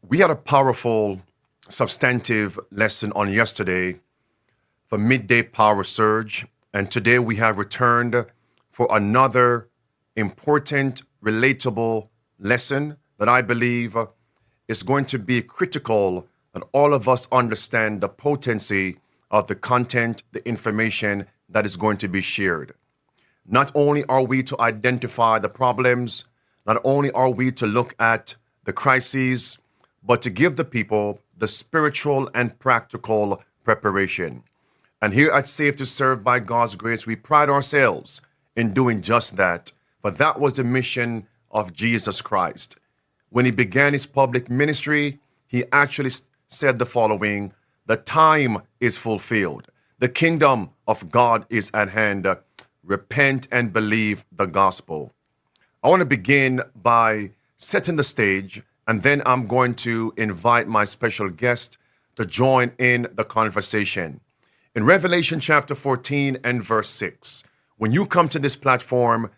We had a powerful, substantive lesson on yesterday for Midday Power Surge, and today we have returned for another important, relatable lesson that I believe is going to be critical that all of us understand the potency of the content, the information that is going to be shared. Not only are we to identify the problems, not only are we to look at the crises, but to give the people the spiritual and practical preparation. And here at Safe to Serve by God's grace, we pride ourselves in doing just that. For that was the mission of Jesus Christ. When he began his public ministry, he actually said the following: the time is fulfilled. The kingdom of God is at hand. Repent and believe the gospel. I want to begin by setting the stage, and then I'm going to invite my special guest to join in the conversation. In Revelation chapter 14 and verse 6, when you come to this platform,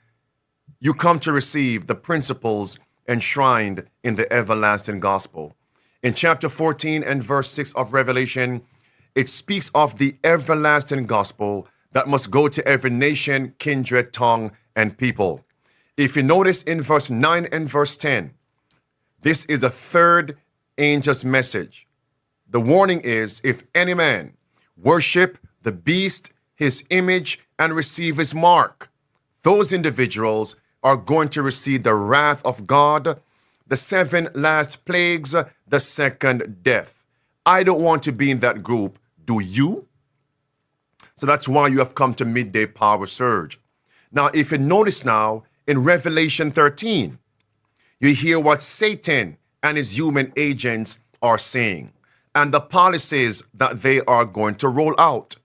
you come to receive the principles enshrined in the everlasting gospel. In chapter 14 and verse 6 of Revelation, it speaks of the everlasting gospel that must go to every nation, kindred, tongue, and people. If you notice in verse 9 and verse 10, this is the third angel's message. The warning is, if any man worship the beast, his image, and receive his mark, those individuals are going to receive the wrath of God, the 7 last plagues, the second death. I don't want to be in that group. Do you? So that's why you have come to Midday Power Surge. Now, if you notice now, in Revelation 13, you hear what Satan and his human agents are saying and the policies that they are going to roll out.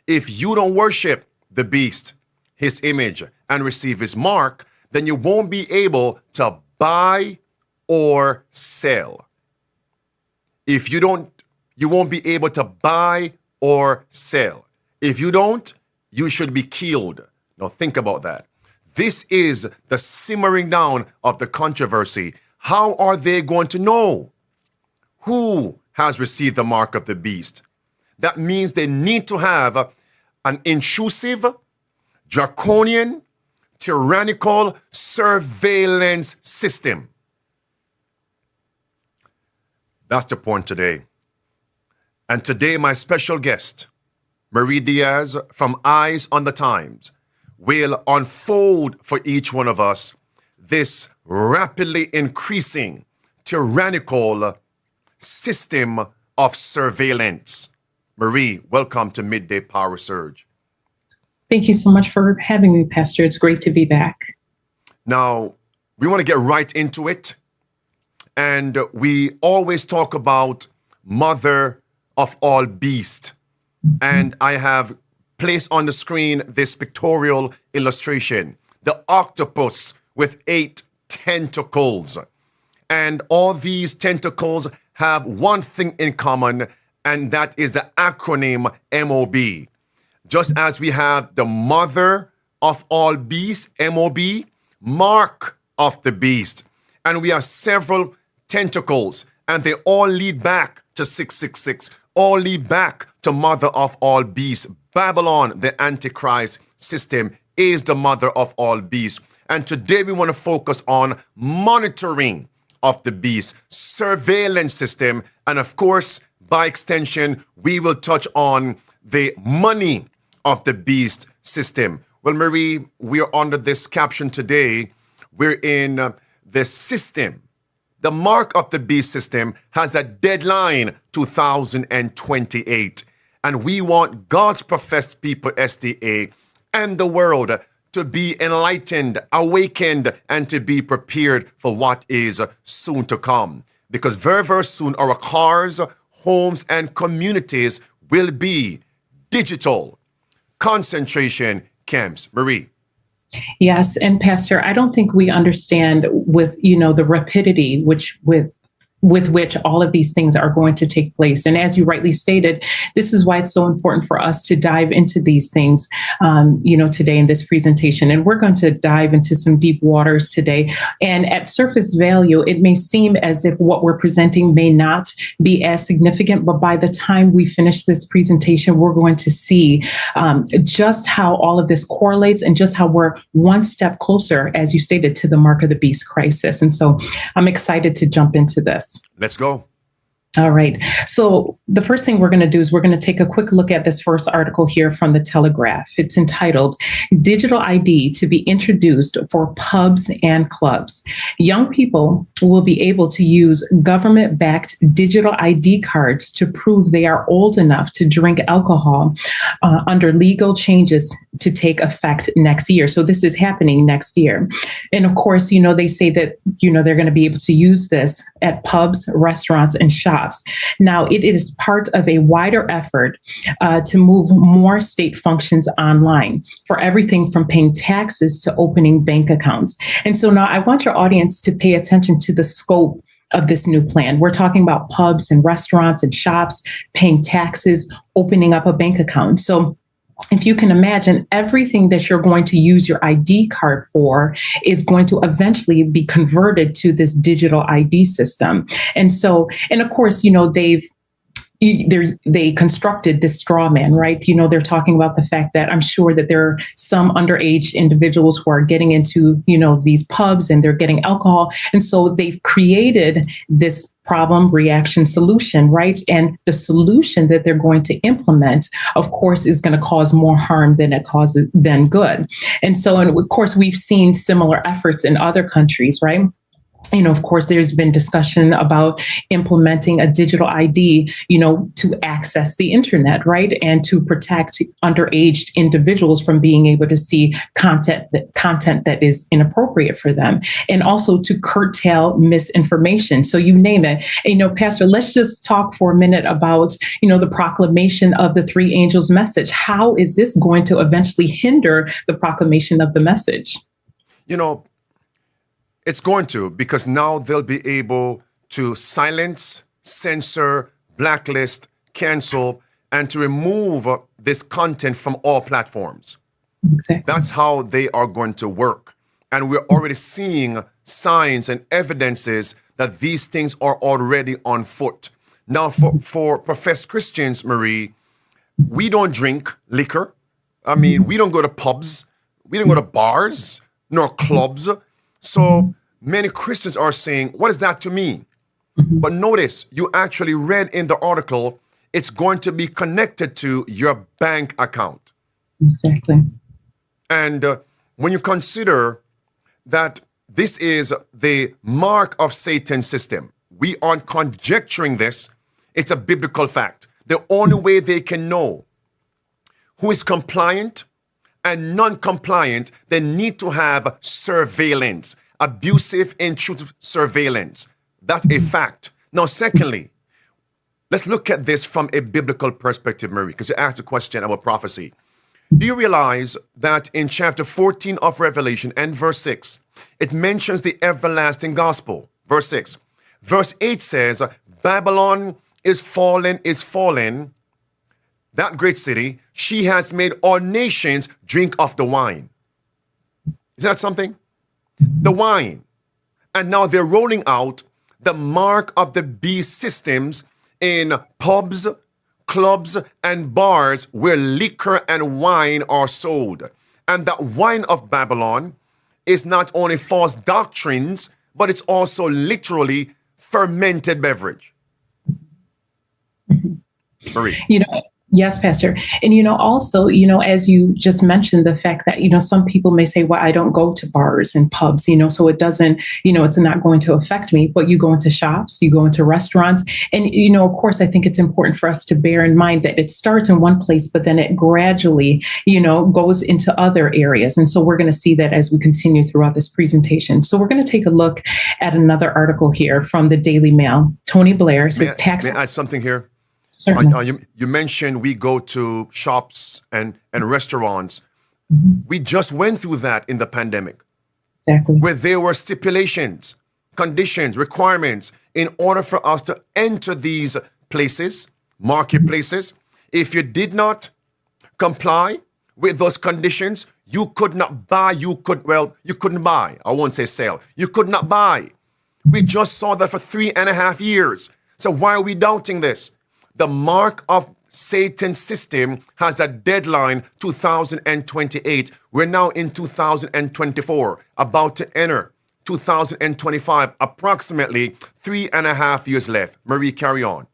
If you don't worship the beast, his image, and receive his mark, then you won't be able to buy or sell. If you don't, you won't be able to buy or sell. If you don't, you should be killed. Now think about that. This is the simmering down of the controversy. How are they going to know who has received the mark of the beast? That means they need to have an intrusive, draconian, tyrannical surveillance system. That's the point today. And today, my special guest, Marie Diaz from Eyes on the Times, will unfold for each one of us this rapidly increasing tyrannical system of surveillance. Marie, welcome to Midday Power Surge. Thank you so much for having me, Pastor. It's great to be back. Now, we want to get right into it. And we always talk about mother of all beasts. And I have placed on the screen this pictorial illustration, the octopus with 8 tentacles. And all these tentacles have one thing in common, and that is the acronym MOB. Just as we have the mother of all beasts, MOB, mark of the beast. And we have several tentacles, and they all lead back to 666, all lead back to mother of all beasts. Babylon, the Antichrist system, is the mother of all beasts. And today we want to focus on monitoring of the beast, surveillance system, and of course, by extension, we will touch on the money of the beast system. Well, Marie, we are under this caption today. We're in the system. The mark of the beast system has a deadline, 2028. And we want God's professed people, SDA, and the world to be enlightened, awakened, and to be prepared for what is soon to come. Because very, very soon, our cars, homes, and communities will be digital concentration camps. Marie. Yes, and Pastor, I don't think we understand with, the rapidity with with which all of these things are going to take place. And as you rightly stated, this is why it's so important for us to dive into these things, today in this presentation. And we're going to dive into some deep waters today. And at surface value, it may seem as if what we're presenting may not be as significant, but by the time we finish this presentation, we're going to see just how all of this correlates and just how we're one step closer, as you stated, to the mark of the beast crisis. And so I'm excited to jump into this. Let's go. All right. So the first thing we're going to do is we're going to take a quick look at this first article here from the Telegraph. It's entitled Digital ID to be Introduced for Pubs and Clubs. Young people will be able to use government-backed digital ID cards to prove they are old enough to drink alcohol under legal changes to take effect next year. So this is happening next year. And of course, they say that, they're going to be able to use this at pubs, restaurants, and shops. Now, it is part of a wider effort to move more state functions online for everything from paying taxes to opening bank accounts. And so now I want your audience to pay attention to the scope of this new plan. We're talking about pubs and restaurants and shops, paying taxes, opening up a bank account. So if you can imagine, everything that you're going to use your ID card for is going to eventually be converted to this digital ID system. And so, and of course, they constructed this straw man, right? They're talking about the fact that I'm sure that there are some underage individuals who are getting into, these pubs and they're getting alcohol. And so they've created this problem, reaction, solution, right? And the solution that they're going to implement, of course, is going to cause more harm than good. And so, and of course, we've seen similar efforts in other countries, right? Of course, there's been discussion about implementing a digital ID, to access the internet, right? And to protect underage individuals from being able to see content that is inappropriate for them, and also to curtail misinformation. So you name it. And, Pastor, let's just talk for a minute about, the proclamation of the three angels' message. How is this going to eventually hinder the proclamation of the message? It's going to, because now they'll be able to silence, censor, blacklist, cancel, and to remove this content from all platforms. Exactly. That's how they are going to work. And we're already seeing signs and evidences that these things are already on foot. Now, for professed Christians, Marie, we don't drink liquor. We don't go to pubs. We don't go to bars, nor clubs. So many Christians are saying, what is that to me? But notice, you actually read in the article, it's going to be connected to your bank account. Exactly. And when you consider that this is the mark of Satan's system, we aren't conjecturing this, it's a biblical fact. The only way they can know who is compliant and non-compliant, they need to have surveillance, abusive, intrusive surveillance. That's a fact. Now, secondly, let's look at this from a biblical perspective, Marie, because you asked a question about prophecy. Do you realize that in chapter 14 of Revelation and verse 6, it mentions the everlasting gospel, verse 6. Verse 8 says, Babylon is fallen, that great city. She has made all nations drink of the wine. Is that something? The wine. And now they're rolling out the mark of the beast systems in pubs, clubs, and bars where liquor and wine are sold. And that wine of Babylon is not only false doctrines, but it's also literally fermented beverage. Marie. Yes, Pastor. And, also, as you just mentioned, the fact that, some people may say, well, I don't go to bars and pubs, so it doesn't, it's not going to affect me. But you go into shops, you go into restaurants. And, of course, I think it's important for us to bear in mind that it starts in one place, but then it gradually, goes into other areas. And so we're going to see that as we continue throughout this presentation. So we're going to take a look at another article here from the Daily Mail. Tony Blair says taxes. May I add something here? Certainly. You mentioned we go to shops and restaurants. We just went through that in the pandemic. Exactly. Where there were stipulations, conditions, requirements in order for us to enter these places, marketplaces. If you did not comply with those conditions, you could not buy, you couldn't buy. I won't say sell. You could not buy. We just saw that for 3.5 years. So why are we doubting this? The mark of Satan's system has a deadline, 2028. We're now in 2024, about to enter 2025, approximately 3.5 years left. Marie, carry on.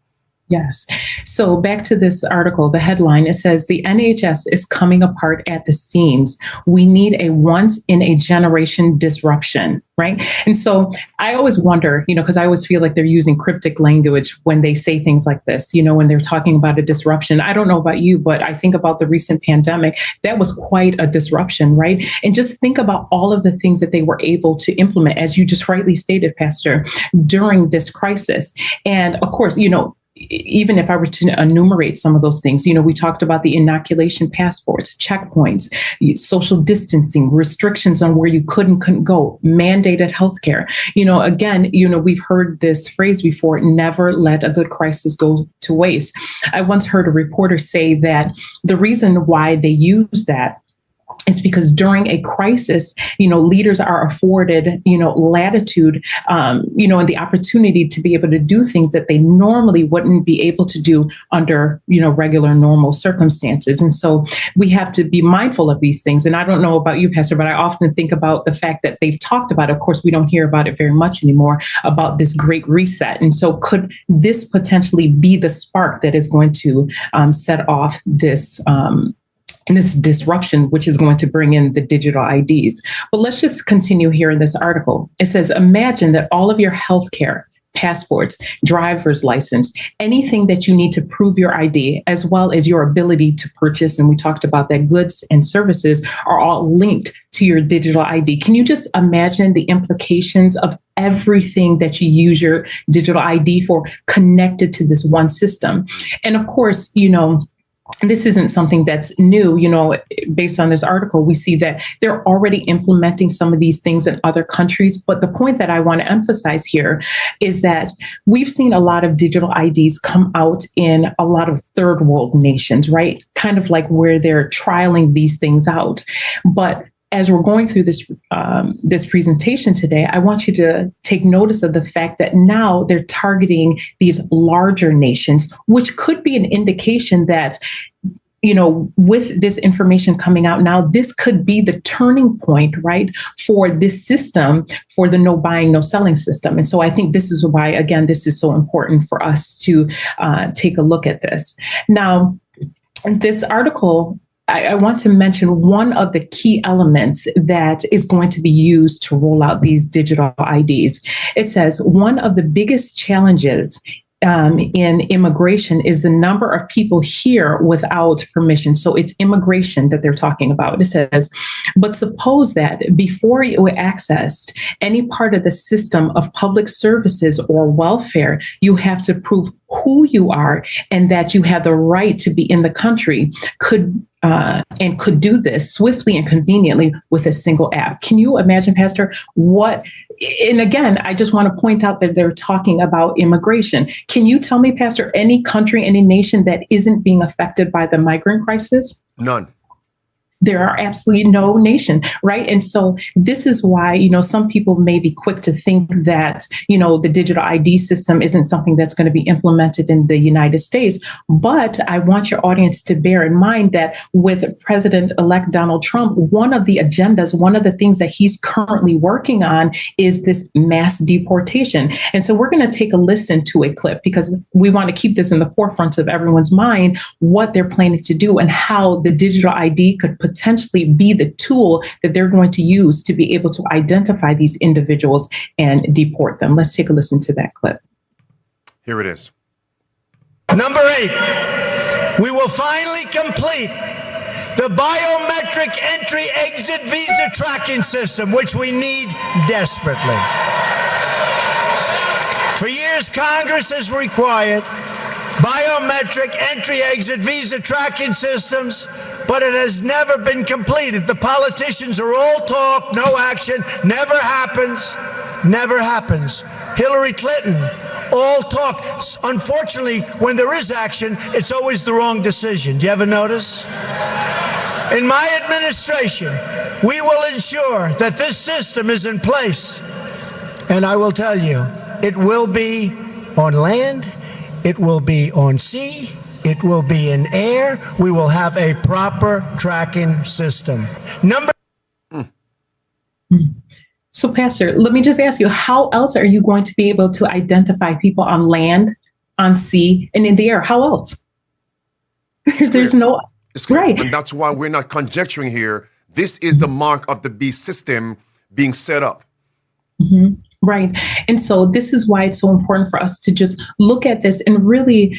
Yes. So back to this article, the headline, it says the NHS is coming apart at the seams. We need a once in a generation disruption, right? And so I always wonder, because I always feel like they're using cryptic language when they say things like this, when they're talking about a disruption. I don't know about you, but I think about the recent pandemic. That was quite a disruption, right? And just think about all of the things that they were able to implement, as you just rightly stated, Pastor, during this crisis. And of course, even if I were to enumerate some of those things, we talked about the inoculation passports, checkpoints, social distancing, restrictions on where you couldn't go, mandated healthcare. Again, we've heard this phrase before, never let a good crisis go to waste. I once heard a reporter say that the reason why they use that is because during a crisis, leaders are afforded, latitude, and the opportunity to be able to do things that they normally wouldn't be able to do under, regular, normal circumstances. And so we have to be mindful of these things. And I don't know about you, Pastor, but I often think about the fact that they've talked about, of course, we don't hear about it very much anymore, about this great reset. And so could this potentially be the spark that is going to set off this disruption, which is going to bring in the digital IDs. But let's just continue here in this article. It says, imagine that all of your healthcare, passports, driver's license, anything that you need to prove your ID, as well as your ability to purchase, and we talked about that, goods and services are all linked to your digital ID. Can you just imagine the implications of everything that you use your digital ID for connected to this one system? And of course, this isn't something that's new. Based on this article, we see that they're already implementing some of these things in other countries. But the point that I want to emphasize here is that we've seen a lot of digital IDs come out in a lot of third world nations, right? Kind of like where they're trialing these things out. But as we're going through this presentation today, I want you to take notice of the fact that now they're targeting these larger nations, which could be an indication that, with this information coming out now, this could be the turning point, right, for this system, for the no buying, no selling system. And so I think this is why, again, this is so important for us to take a look at this. Now, this article, I want to mention one of the key elements that is going to be used to roll out these digital IDs. It says one of the biggest challenges in immigration is the number of people here without permission. So it's immigration that they're talking about. It says, but suppose that before you accessed any part of the system of public services or welfare, you have to prove who you are and that you have the right to be in the country, could do this swiftly and conveniently with a single app. Can you imagine, Pastor, and again, I just want to point out that they're talking about immigration. Can you tell me, Pastor, any country, any nation that isn't being affected by the migrant crisis? None. There are absolutely no nation, right? And so this is why, some people may be quick to think that, the digital ID system isn't something that's going to be implemented in the United States. But I want your audience to bear in mind that with President-elect Donald Trump, one of the agendas, one of the things that he's currently working on is this mass deportation. And so we're going to take a listen to a clip because we want to keep this in the forefront of everyone's mind, what they're planning to do and how the digital ID could potentially be the tool that they're going to use to be able to identify these individuals and deport them. Let's take a listen to that clip. Here it is. Number 8, we will finally complete the biometric entry-exit visa tracking system, which we need desperately. For years, Congress has required biometric entry-exit visa tracking systems, but it has never been completed. The politicians are all talk, no action, never happens, never happens. Hillary Clinton all talk. Unfortunately, when there is action, it's always the wrong decision. Do you ever notice? In my administration, we will ensure that this system is in place. And I will tell you, it will be on land, it will be on sea, it will be in air. We will have a proper tracking system. So, Pastor, let me just ask you, how else are you going to be able to identify people on land, on sea, and in the air? How else? There's no... It's clear. Right. And that's why we're not conjecturing here. This is the mark of the beast system being set up. Mm-hmm. Right. And so this is why it's so important for us to just look at this and really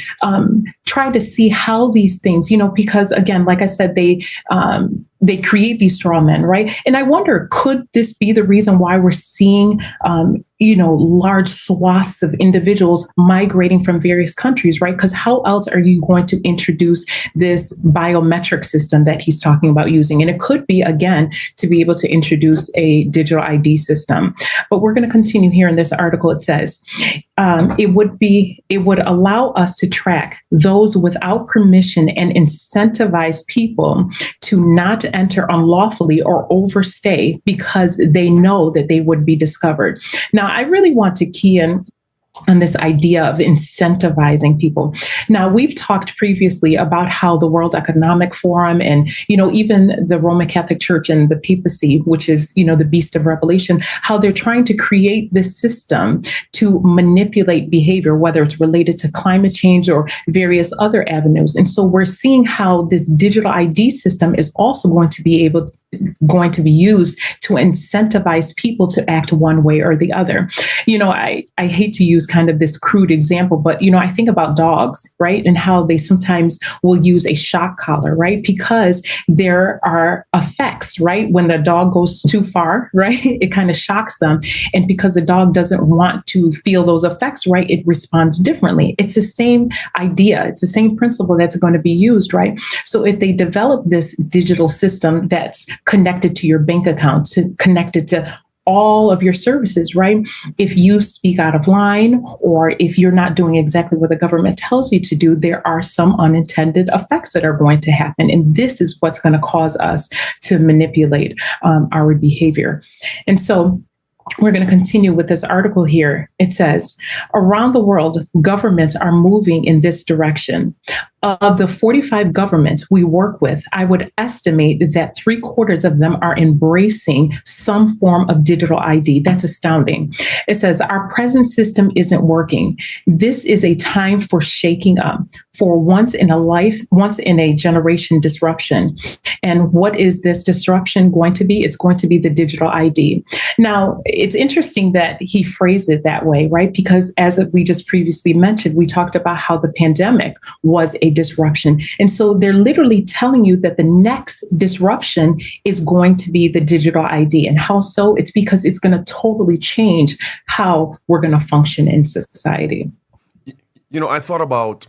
try to see how these things, because again, like I said, they create these straw men, right? And I wonder, could this be the reason why we're seeing, large swaths of individuals migrating from various countries, right? Because how else are you going to introduce this biometric system that he's talking about using? And it could be, again, to be able to introduce a digital ID system. But we're going to continue here in this article. It says, it would allow us to track those without permission and incentivize people to not enter unlawfully or overstay because they know that they would be discovered. Now, I really want to key in on this idea of incentivizing people. Now, we've talked previously about how the World Economic Forum and, even the Roman Catholic Church and the papacy, which is, the beast of Revelation, how they're trying to create this system to manipulate behavior, whether it's related to climate change or various other avenues. And so we're seeing how this digital ID system is also going to be used to incentivize people to act one way or the other. I hate to use kind of this crude example, but, I think about dogs, right? And how they sometimes will use a shock collar, right? Because there are effects, right? When the dog goes too far, right? It kind of shocks them. And because the dog doesn't want to feel those effects, right? It responds differently. It's the same idea. It's the same principle that's going to be used, right? So if they develop this digital system that's connected to your bank account, connected to all of your services, right? If you speak out of line or if you're not doing exactly what the government tells you to do, there are some unintended effects that are going to happen. And this is what's going to cause us to manipulate our behavior. And so we're going to continue with this article here. It says, around the world, governments are moving in this direction. Of the 45 governments we work with, I would estimate that 3/4 of them are embracing some form of digital ID. That's astounding. It says, our present system isn't working. This is a time for shaking up, for once in a generation disruption. And what is this disruption going to be? It's going to be the digital ID. Now, it's interesting that he phrased it that way, right? Because as we just previously mentioned, we talked about how the pandemic was a disruption. And so they're literally telling you that the next disruption is going to be the digital ID. And how so? It's because it's going to totally change how we're going to function in society. I thought about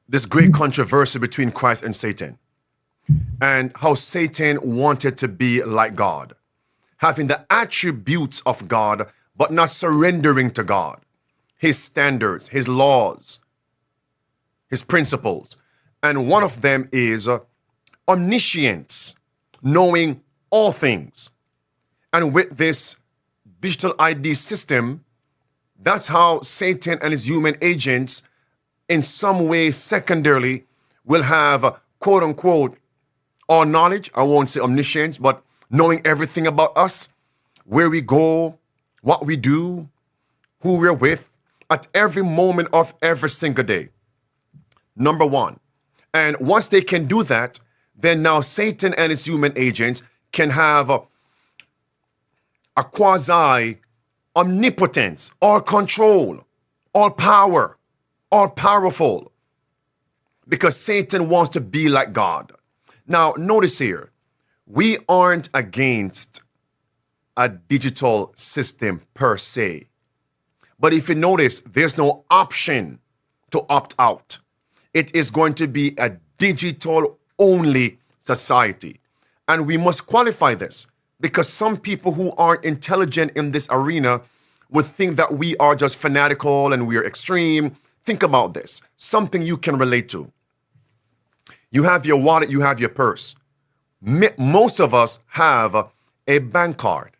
this great controversy between Christ and Satan, and how Satan wanted to be like God, having the attributes of God, but not surrendering to God, his standards, his laws, his principles. And one of them is omniscience, knowing all things. And with this digital ID system, that's how Satan and his human agents, in some way, secondarily, will have, quote unquote, all knowledge. I won't say omniscience, but knowing everything about us, where we go, what we do, who we're with, at every moment of every single day. Number one. And once they can do that, then now Satan and his human agents can have a quasi omnipotence, all control, all power, all powerful, because Satan wants to be like God. Now, notice here, we aren't against a digital system per se. But if you notice, there's no option to opt out. It is going to be a digital-only society. And we must qualify this, because some people who aren't intelligent in this arena would think that we are just fanatical and we are extreme. Think about this, something you can relate to. You have your wallet, you have your purse. Most of us have a bank card,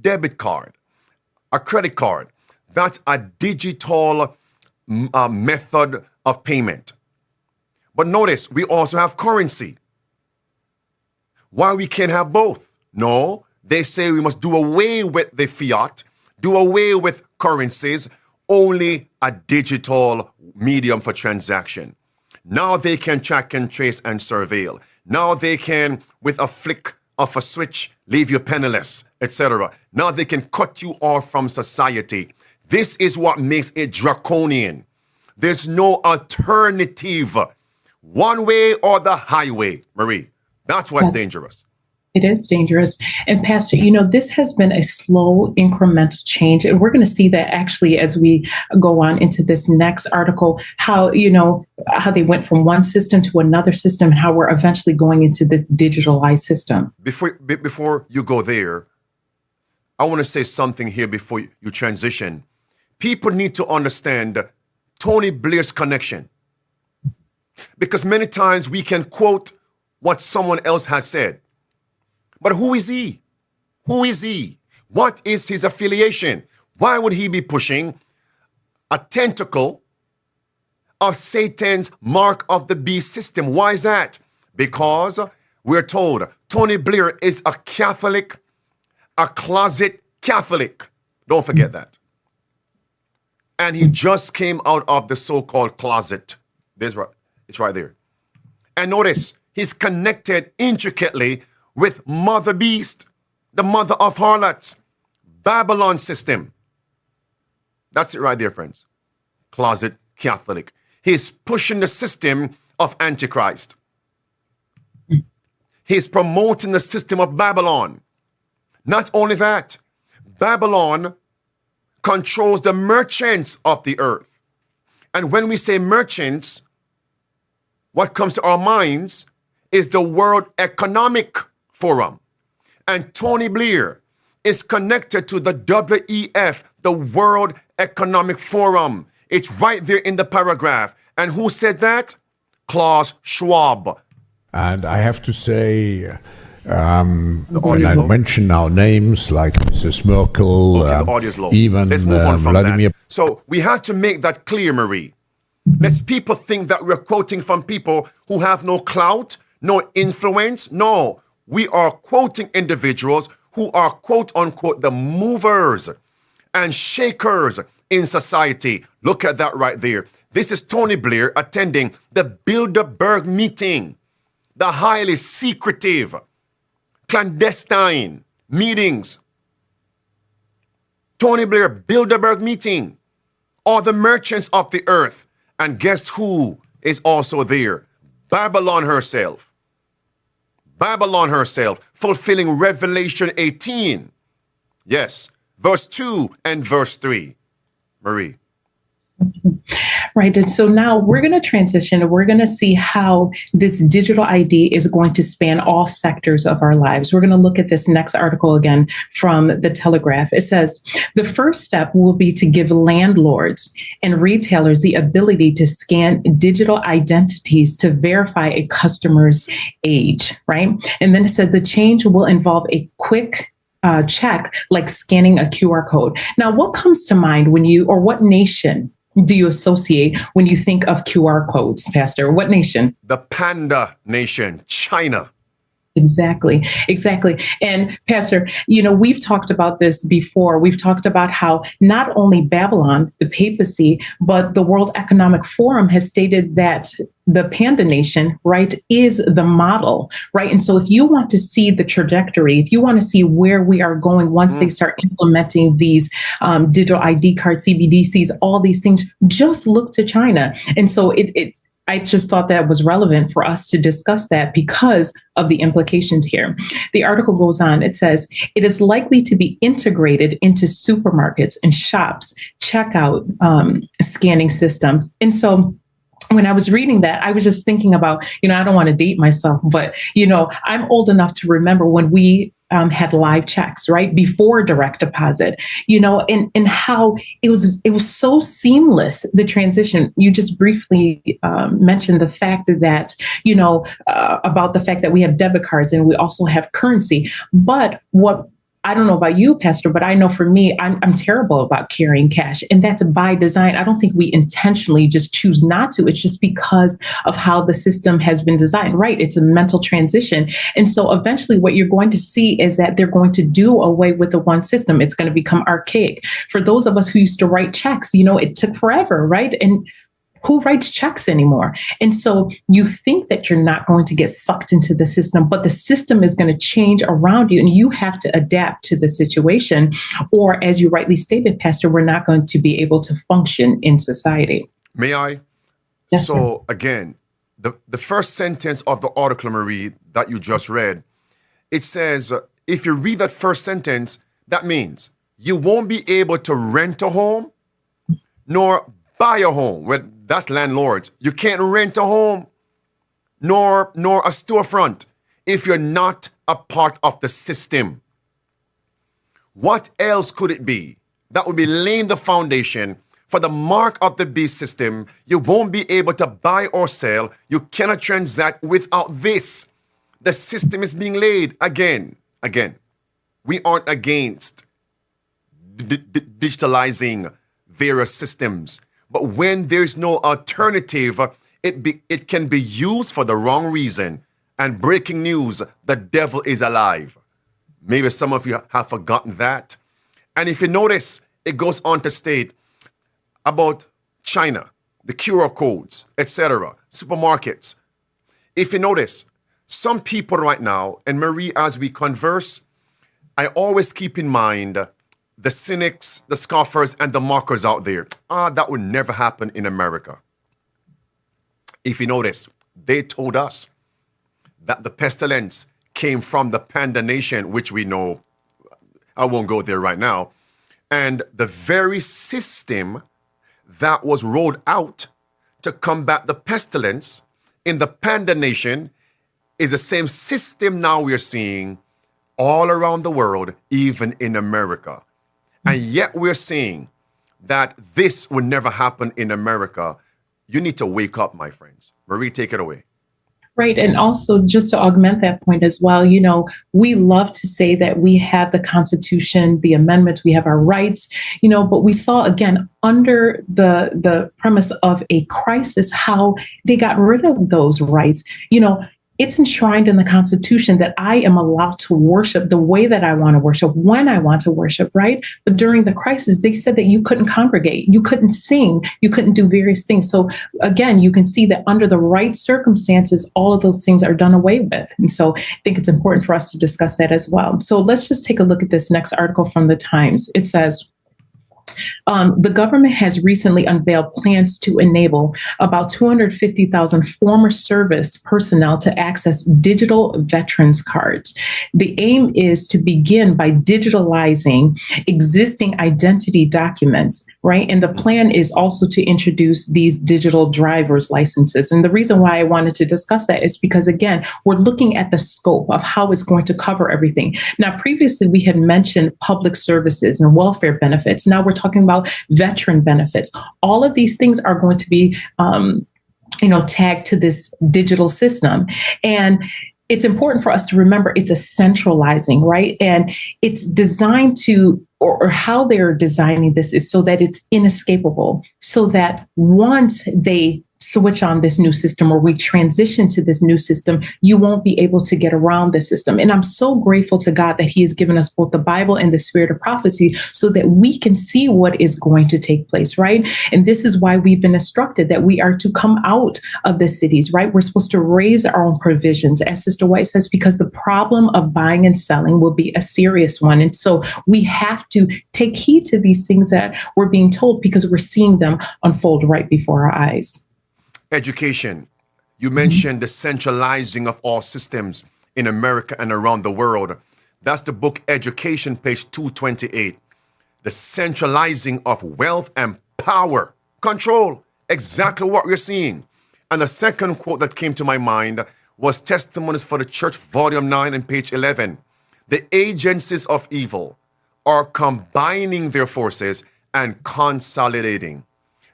debit card, a credit card. That's a digital method of payment. But notice, we also have currency. Why we can't have both? No, they say we must do away with the fiat, do away with currencies, only a digital medium for transaction. Now they can track and trace and surveil. Now they can, with a flick of a switch, leave you penniless, etc. Now they can cut you off from society. This is what makes it draconian. There's no alternative. One way or the highway, Marie. That's what's dangerous. It is dangerous. And Pastor, this has been a slow incremental change. And we're going to see that actually as we go on into this next article, how they went from one system to another system, how we're eventually going into this digitalized system. Before you go there, I want to say something here before you transition. People need to understand Tony Blair's connection. Because many times we can quote what someone else has said. But who is he? Who is he? What is his affiliation? Why would he be pushing a tentacle of Satan's mark of the beast system? Why is that? Because we're told Tony Blair is a Catholic, a closet Catholic. Don't forget that. And he just came out of the so-called closet. It's right there. And notice, he's connected intricately with Mother Beast, the mother of harlots, Babylon system. That's it right there, friends. Closet Catholic. He's pushing the system of Antichrist. He's promoting the system of Babylon. Not only that, Babylon controls the merchants of the earth. And when we say merchants, what comes to our minds is the World Economic Forum. And Tony Blair is connected to the WEF, the World Economic Forum. It's right there in the paragraph. And who said that? Klaus Schwab. And I have to say, when I mention now names like Mrs. Merkel, the audio's low. Even Let's move on from Vladimir. that. So we had to make that clear, Marie. Let's people think that we're quoting from people who have no clout, no influence. No, we are quoting individuals who are, quote unquote, the movers and shakers in society. Look at that right there. This is Tony Blair attending the Bilderberg meeting, the highly secretive, clandestine meetings. Tony Blair, Bilderberg meeting, all the merchants of the earth. And guess who is also there? Babylon herself. Babylon herself, fulfilling Revelation 18. Yes, verse 2 and verse 3. Marie. Right. And so now we're going to transition and we're going to see how this digital ID is going to span all sectors of our lives. We're going to look at this next article again from the Telegraph. It says, the first step will be to give landlords and retailers the ability to scan digital identities to verify a customer's age, right? And then it says the change will involve a quick check, like scanning a QR code. Now, what comes to mind when what nation do you associate when you think of QR codes, Pastor? What nation? The Panda Nation, China. Exactly. And Pastor, we've talked about this before. We've talked about how not only Babylon, the papacy, but the World Economic Forum has stated that the Panda Nation, right, is the model, right? And so if you want to see the trajectory, if you want to see where we are going once they start implementing these digital ID cards, CBDCs, all these things, just look to China. And so I just thought that was relevant for us to discuss that because of the implications here. The article goes on. It says, it is likely to be integrated into supermarkets and shops, checkout scanning systems. And so when I was reading that, I was just thinking about, I don't want to date myself, but, I'm old enough to remember when we had live checks, right? Before direct deposit, and how it was so seamless, the transition. You just briefly mentioned the fact that, about the fact that we have debit cards and we also have currency. But what I don't know about you, Pastor, but I know for me, I'm terrible about carrying cash. And that's by design. I don't think we intentionally just choose not to. It's just because of how the system has been designed, right? It's a mental transition. And so eventually what you're going to see is that they're going to do away with the one system. It's going to become archaic. For those of us who used to write checks, it took forever, right? And who writes checks anymore? And so you think that you're not going to get sucked into the system, but the system is going to change around you and you have to adapt to the situation. Or as you rightly stated, Pastor, we're not going to be able to function in society. May I? Yes, so again, the first sentence of the article, Marie, that you just read, it says, if you read that first sentence, that means you won't be able to rent a home nor buy a home. Well, that's landlords. You can't rent a home nor a storefront if you're not a part of the system. What else could it be? That would be laying the foundation for the mark of the beast system. You won't be able to buy or sell. You cannot transact without this. The system is being laid again. We aren't against digitalizing various systems. But when there's no alternative, it can be used for the wrong reason. And breaking news, the devil is alive. Maybe some of you have forgotten that. And if you notice, it goes on to state about China, the QR codes, etc., supermarkets. If you notice, some people right now, and Marie, as we converse, I always keep in mind the cynics, the scoffers, and the mockers out there. That would never happen in America. If you notice, they told us that the pestilence came from the Panda Nation, which we know, I won't go there right now. And the very system that was rolled out to combat the pestilence in the Panda Nation is the same system now we're seeing all around the world, even in America. And yet we're seeing that this would never happen in America. You need to wake up, my friends. Marie, take it away. Right. And also, just to augment that point as well, we love to say that we have the Constitution, the amendments, we have our rights, but we saw, again, under the premise of a crisis, how they got rid of those rights. It's enshrined in the Constitution that I am allowed to worship the way that I want to worship, when I want to worship, right? But during the crisis, they said that you couldn't congregate, you couldn't sing, you couldn't do various things. So again, you can see that under the right circumstances, all of those things are done away with. And so I think it's important for us to discuss that as well. So let's just take a look at this next article from the Times. It says, the government has recently unveiled plans to enable about 250,000 former service personnel to access digital veterans cards. The aim is to begin by digitalizing existing identity documents, right? And the plan is also to introduce these digital driver's licenses. And the reason why I wanted to discuss that is because, again, we're looking at the scope of how it's going to cover everything. Now, previously, we had mentioned public services and welfare benefits. Now we're talking about veteran benefits. All of these things are going to be, tagged to this digital system. And it's important for us to remember it's a centralizing, right? And it's designed to, or how they're designing this is so that it's inescapable, so that once they switch on this new system or we transition to this new system, you won't be able to get around the system. And I'm so grateful to God that He has given us both the Bible and the spirit of prophecy so that we can see what is going to take place, right? And this is why we've been instructed that we are to come out of the cities, right? We're supposed to raise our own provisions, as Sister White says, because the problem of buying and selling will be a serious one. And so we have to take heed to these things that we're being told because we're seeing them unfold right before our eyes. Education. You mentioned the centralizing of all systems in America and around the world. That's the book Education, page 228. The centralizing of wealth and power. Control. Exactly what we're seeing. And the second quote that came to my mind was Testimonies for the Church, volume 9 and page 11. The agencies of evil are combining their forces and consolidating.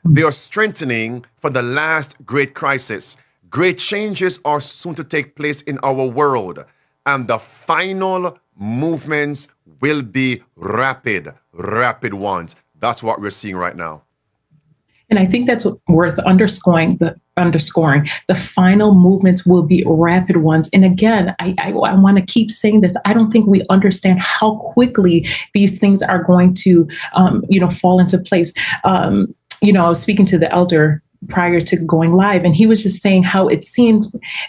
They are strengthening for the last great crisis. Great changes are soon to take place in our world, and the final movements will be rapid ones. That's what we're seeing right now. And I think that's worth underscoring. The final movements will be rapid ones. And again, I want to keep saying this. I don't think we understand how quickly these things are going to, fall into place. I was speaking to the elder prior to going live, and he was just saying how it seemed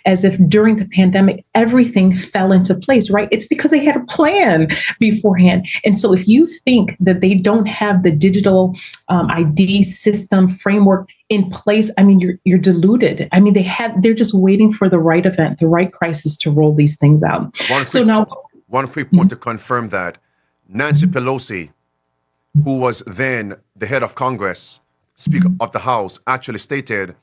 as if during the pandemic, everything fell into place, right? It's because they had a plan beforehand. And so if you think that they don't have the digital ID system framework in place, I mean, you're deluded. I mean, they're just waiting for the right event, the right crisis to roll these things out. One quick point to confirm that Nancy Pelosi, who was then the head of Congress, Speaker of the House, actually stated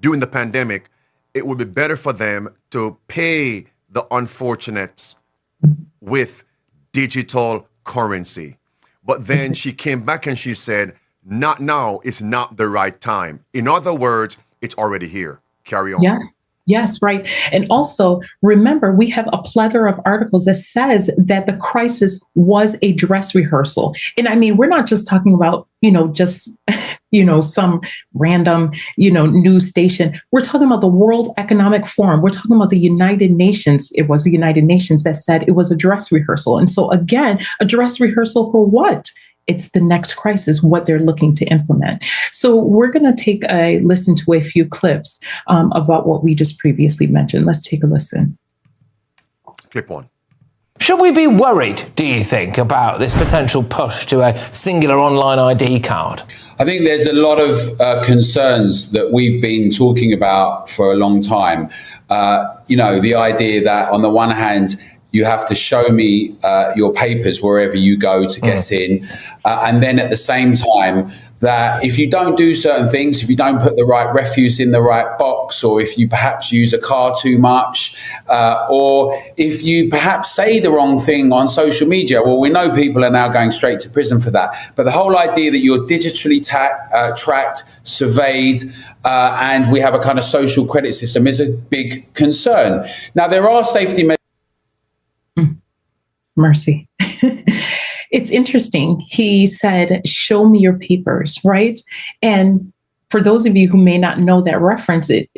during the pandemic, it would be better for them to pay the unfortunates with digital currency. But then she came back and she said, not now, it's not the right time. In other words, it's already here. Carry on. Yes, right. And also, remember, we have a plethora of articles that says that the crisis was a dress rehearsal. And I mean, we're not just talking about, some random, news station. We're talking about the World Economic Forum. We're talking about the United Nations. It was the United Nations that said it was a dress rehearsal. And so again, a dress rehearsal for what? It's the next crisis, what they're looking to implement. So we're going to take a listen to a few clips about what we just previously mentioned. Let's take a listen. Clip one. Should we be worried, do you think, about this potential push to a singular online ID card? I think there's a lot of concerns that we've been talking about for a long time. The idea that on the one hand, you have to show me your papers wherever you go to get in. And then at the same time, that if you don't do certain things, if you don't put the right refuse in the right box, or if you perhaps use a car too much, or if you perhaps say the wrong thing on social media, well, we know people are now going straight to prison for that. But the whole idea that you're digitally tracked, surveyed, and we have a kind of social credit system is a big concern. Now, there are safety measures. Mercy. It's interesting. He said, show me your papers, right? And for those of you who may not know that reference, it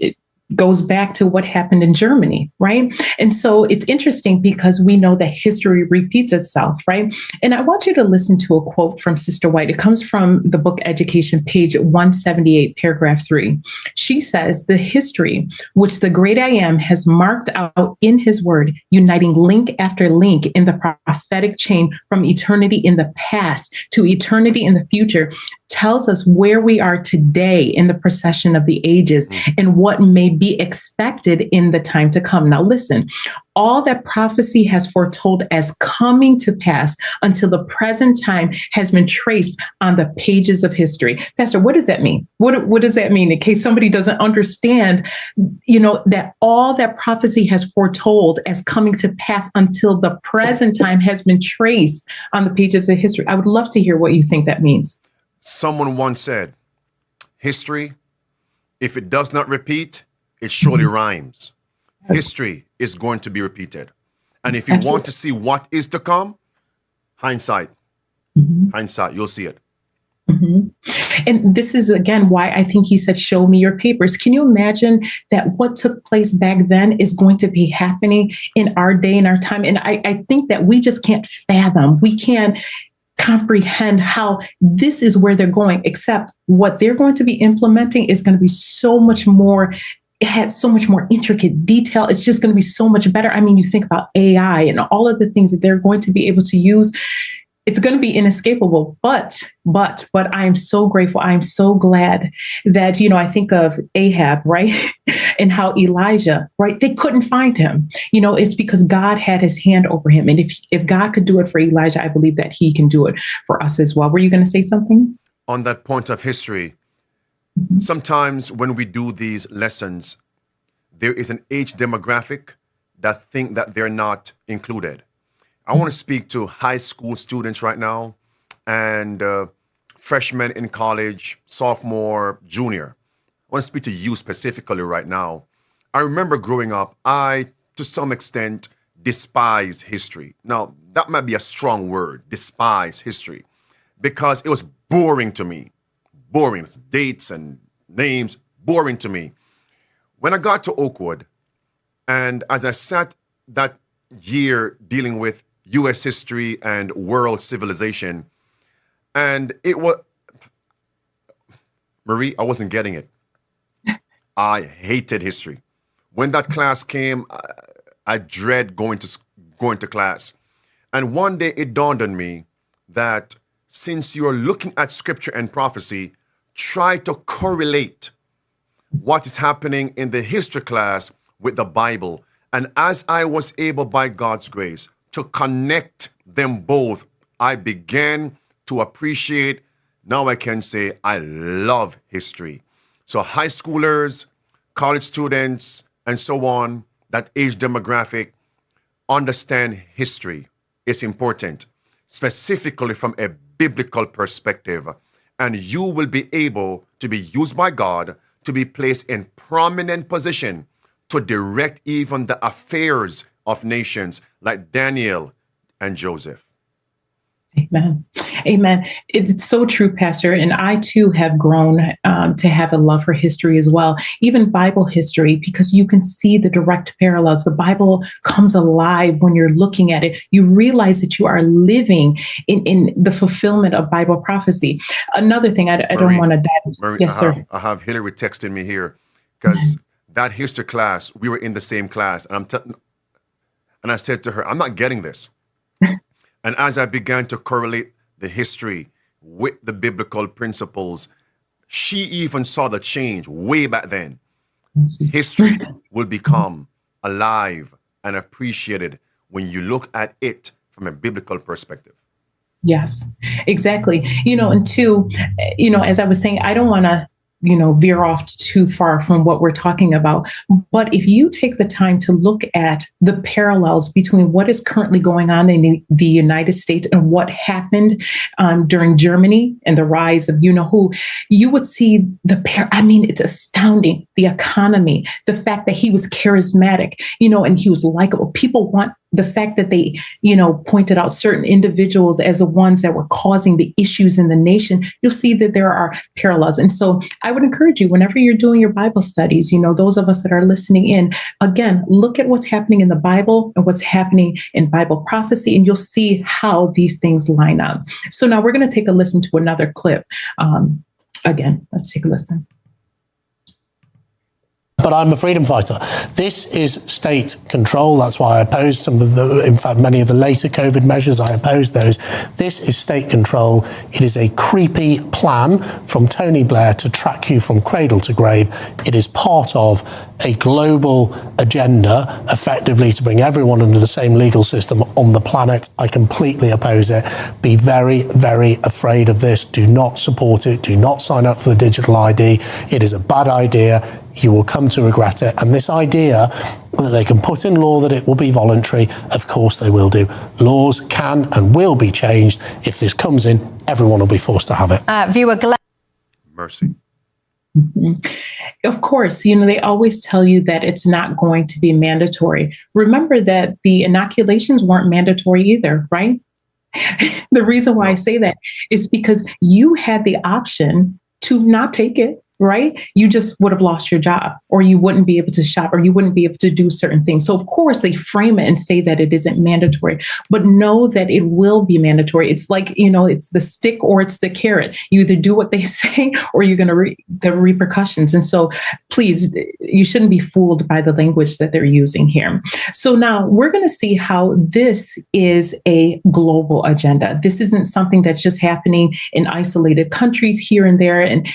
goes back to what happened in Germany, right? And so it's interesting because we know that history repeats itself, right? And I want you to listen to a quote from Sister White. It comes from the book Education, page 178, paragraph 3. She says, the history which the great I Am has marked out in his word, uniting link after link in the prophetic chain from eternity in the past to eternity in the future, tells us where we are today in the procession of the ages and what may be expected in the time to come. Now, listen, all that prophecy has foretold as coming to pass until the present time has been traced on the pages of history. Pastor, what does that mean? What does that mean in case somebody doesn't understand, that all that prophecy has foretold as coming to pass until the present time has been traced on the pages of history? I would love to hear what you think that means. Someone once said, history, if it does not repeat, it surely rhymes. History is going to be repeated. And if you want to see what is to come, hindsight, you'll see it. And this is, again, why I think he said, show me your papers. Can you imagine that what took place back then is going to be happening in our day and our time? And I think that we just can't fathom. We can't comprehend how this is where they're going, except what they're going to be implementing is going to be so much more. It has so much more intricate detail. It's just going to be so much better. I mean, you think about AI and all of the things that they're going to be able to use. It's going to be inescapable, but I am so grateful. I am so glad that, I think of Ahab, right? And how Elijah, right? They couldn't find him. It's because God had his hand over him. And if God could do it for Elijah, I believe that he can do it for us as well. Were you going to say something? On that point of history, sometimes when we do these lessons, there is an age demographic that think that they're not included. I want to speak to high school students right now and freshmen in college, sophomore, junior. I want to speak to you specifically right now. I remember growing up, I, to some extent, despised history. Now, that might be a strong word, despise history, because it was boring to me. Boring. Dates and names, boring to me. When I got to Oakwood, and as I sat that year dealing with U.S. history and world civilization, and it was, Marie, I wasn't getting it. I hated history. When that class came, I dread going to class. And one day it dawned on me that since you're looking at scripture and prophecy, try to correlate what is happening in the history class with the Bible. And as I was able, by God's grace, to connect them both, I began to appreciate, now I can say, I love history. So high schoolers, college students, and so on, that age demographic, understand history. It's important, specifically from a biblical perspective. And you will be able to be used by God to be placed in prominent position to direct even the affairs of nations like Daniel and Joseph. Amen. Amen. It's so true, Pastor. And I too have grown to have a love for history as well, even Bible history, because you can see the direct parallels. The Bible comes alive when you're looking at it. You realize that you are living in the fulfillment of Bible prophecy. Another thing, I don't want to dive. Marie, Yes, sir. I have Hillary texting me here because that history class, we were in the same class, and I said to her, I'm not getting this. And as I began to correlate the history with the biblical principles, she even saw the change way back then. History will become alive and appreciated when you look at it from a biblical perspective. Yes, exactly. And two, as I was saying, I don't want to veer off too far from what we're talking about. But if you take the time to look at the parallels between what is currently going on in the United States and what happened during Germany and the rise of you-know-who, you would see it's astounding. The economy, the fact that he was charismatic, and he was likable. People want the fact that they, pointed out certain individuals as the ones that were causing the issues in the nation. You'll see that there are parallels. And so I would encourage you, whenever you're doing your Bible studies, those of us that are listening in, again, look at what's happening in the Bible and what's happening in Bible prophecy, and you'll see how these things line up. So now we're going to take a listen to another clip. Again, let's take a listen. But I'm a freedom fighter. This is state control. That's why I opposed many of the later COVID measures. I opposed those. This is state control. It is a creepy plan from Tony Blair to track you from cradle to grave. It is part of a global agenda, effectively to bring everyone under the same legal system on the planet. I completely oppose it. Be very, very afraid of this. Do not support it. Do not sign up for the digital ID. It is a bad idea. You will come to regret it. And this idea that they can put in law that it will be voluntary, of course they will do. Laws can and will be changed. If this comes in, everyone will be forced to have it. Viewer Glenn. Mercy. Mm-hmm. Of course, they always tell you that it's not going to be mandatory. Remember that the inoculations weren't mandatory either, right? The reason why I say that is because you had the option to not take it. Right? You just would have lost your job, or you wouldn't be able to shop, or you wouldn't be able to do certain things. So of course they frame it and say that it isn't mandatory, but know that it will be mandatory. It's like, it's the stick or it's the carrot. You either do what they say or you're going to the repercussions. And so please, you shouldn't be fooled by the language that they're using here. So now we're going to see how this is a global agenda. This isn't something that's just happening in isolated countries here and there. And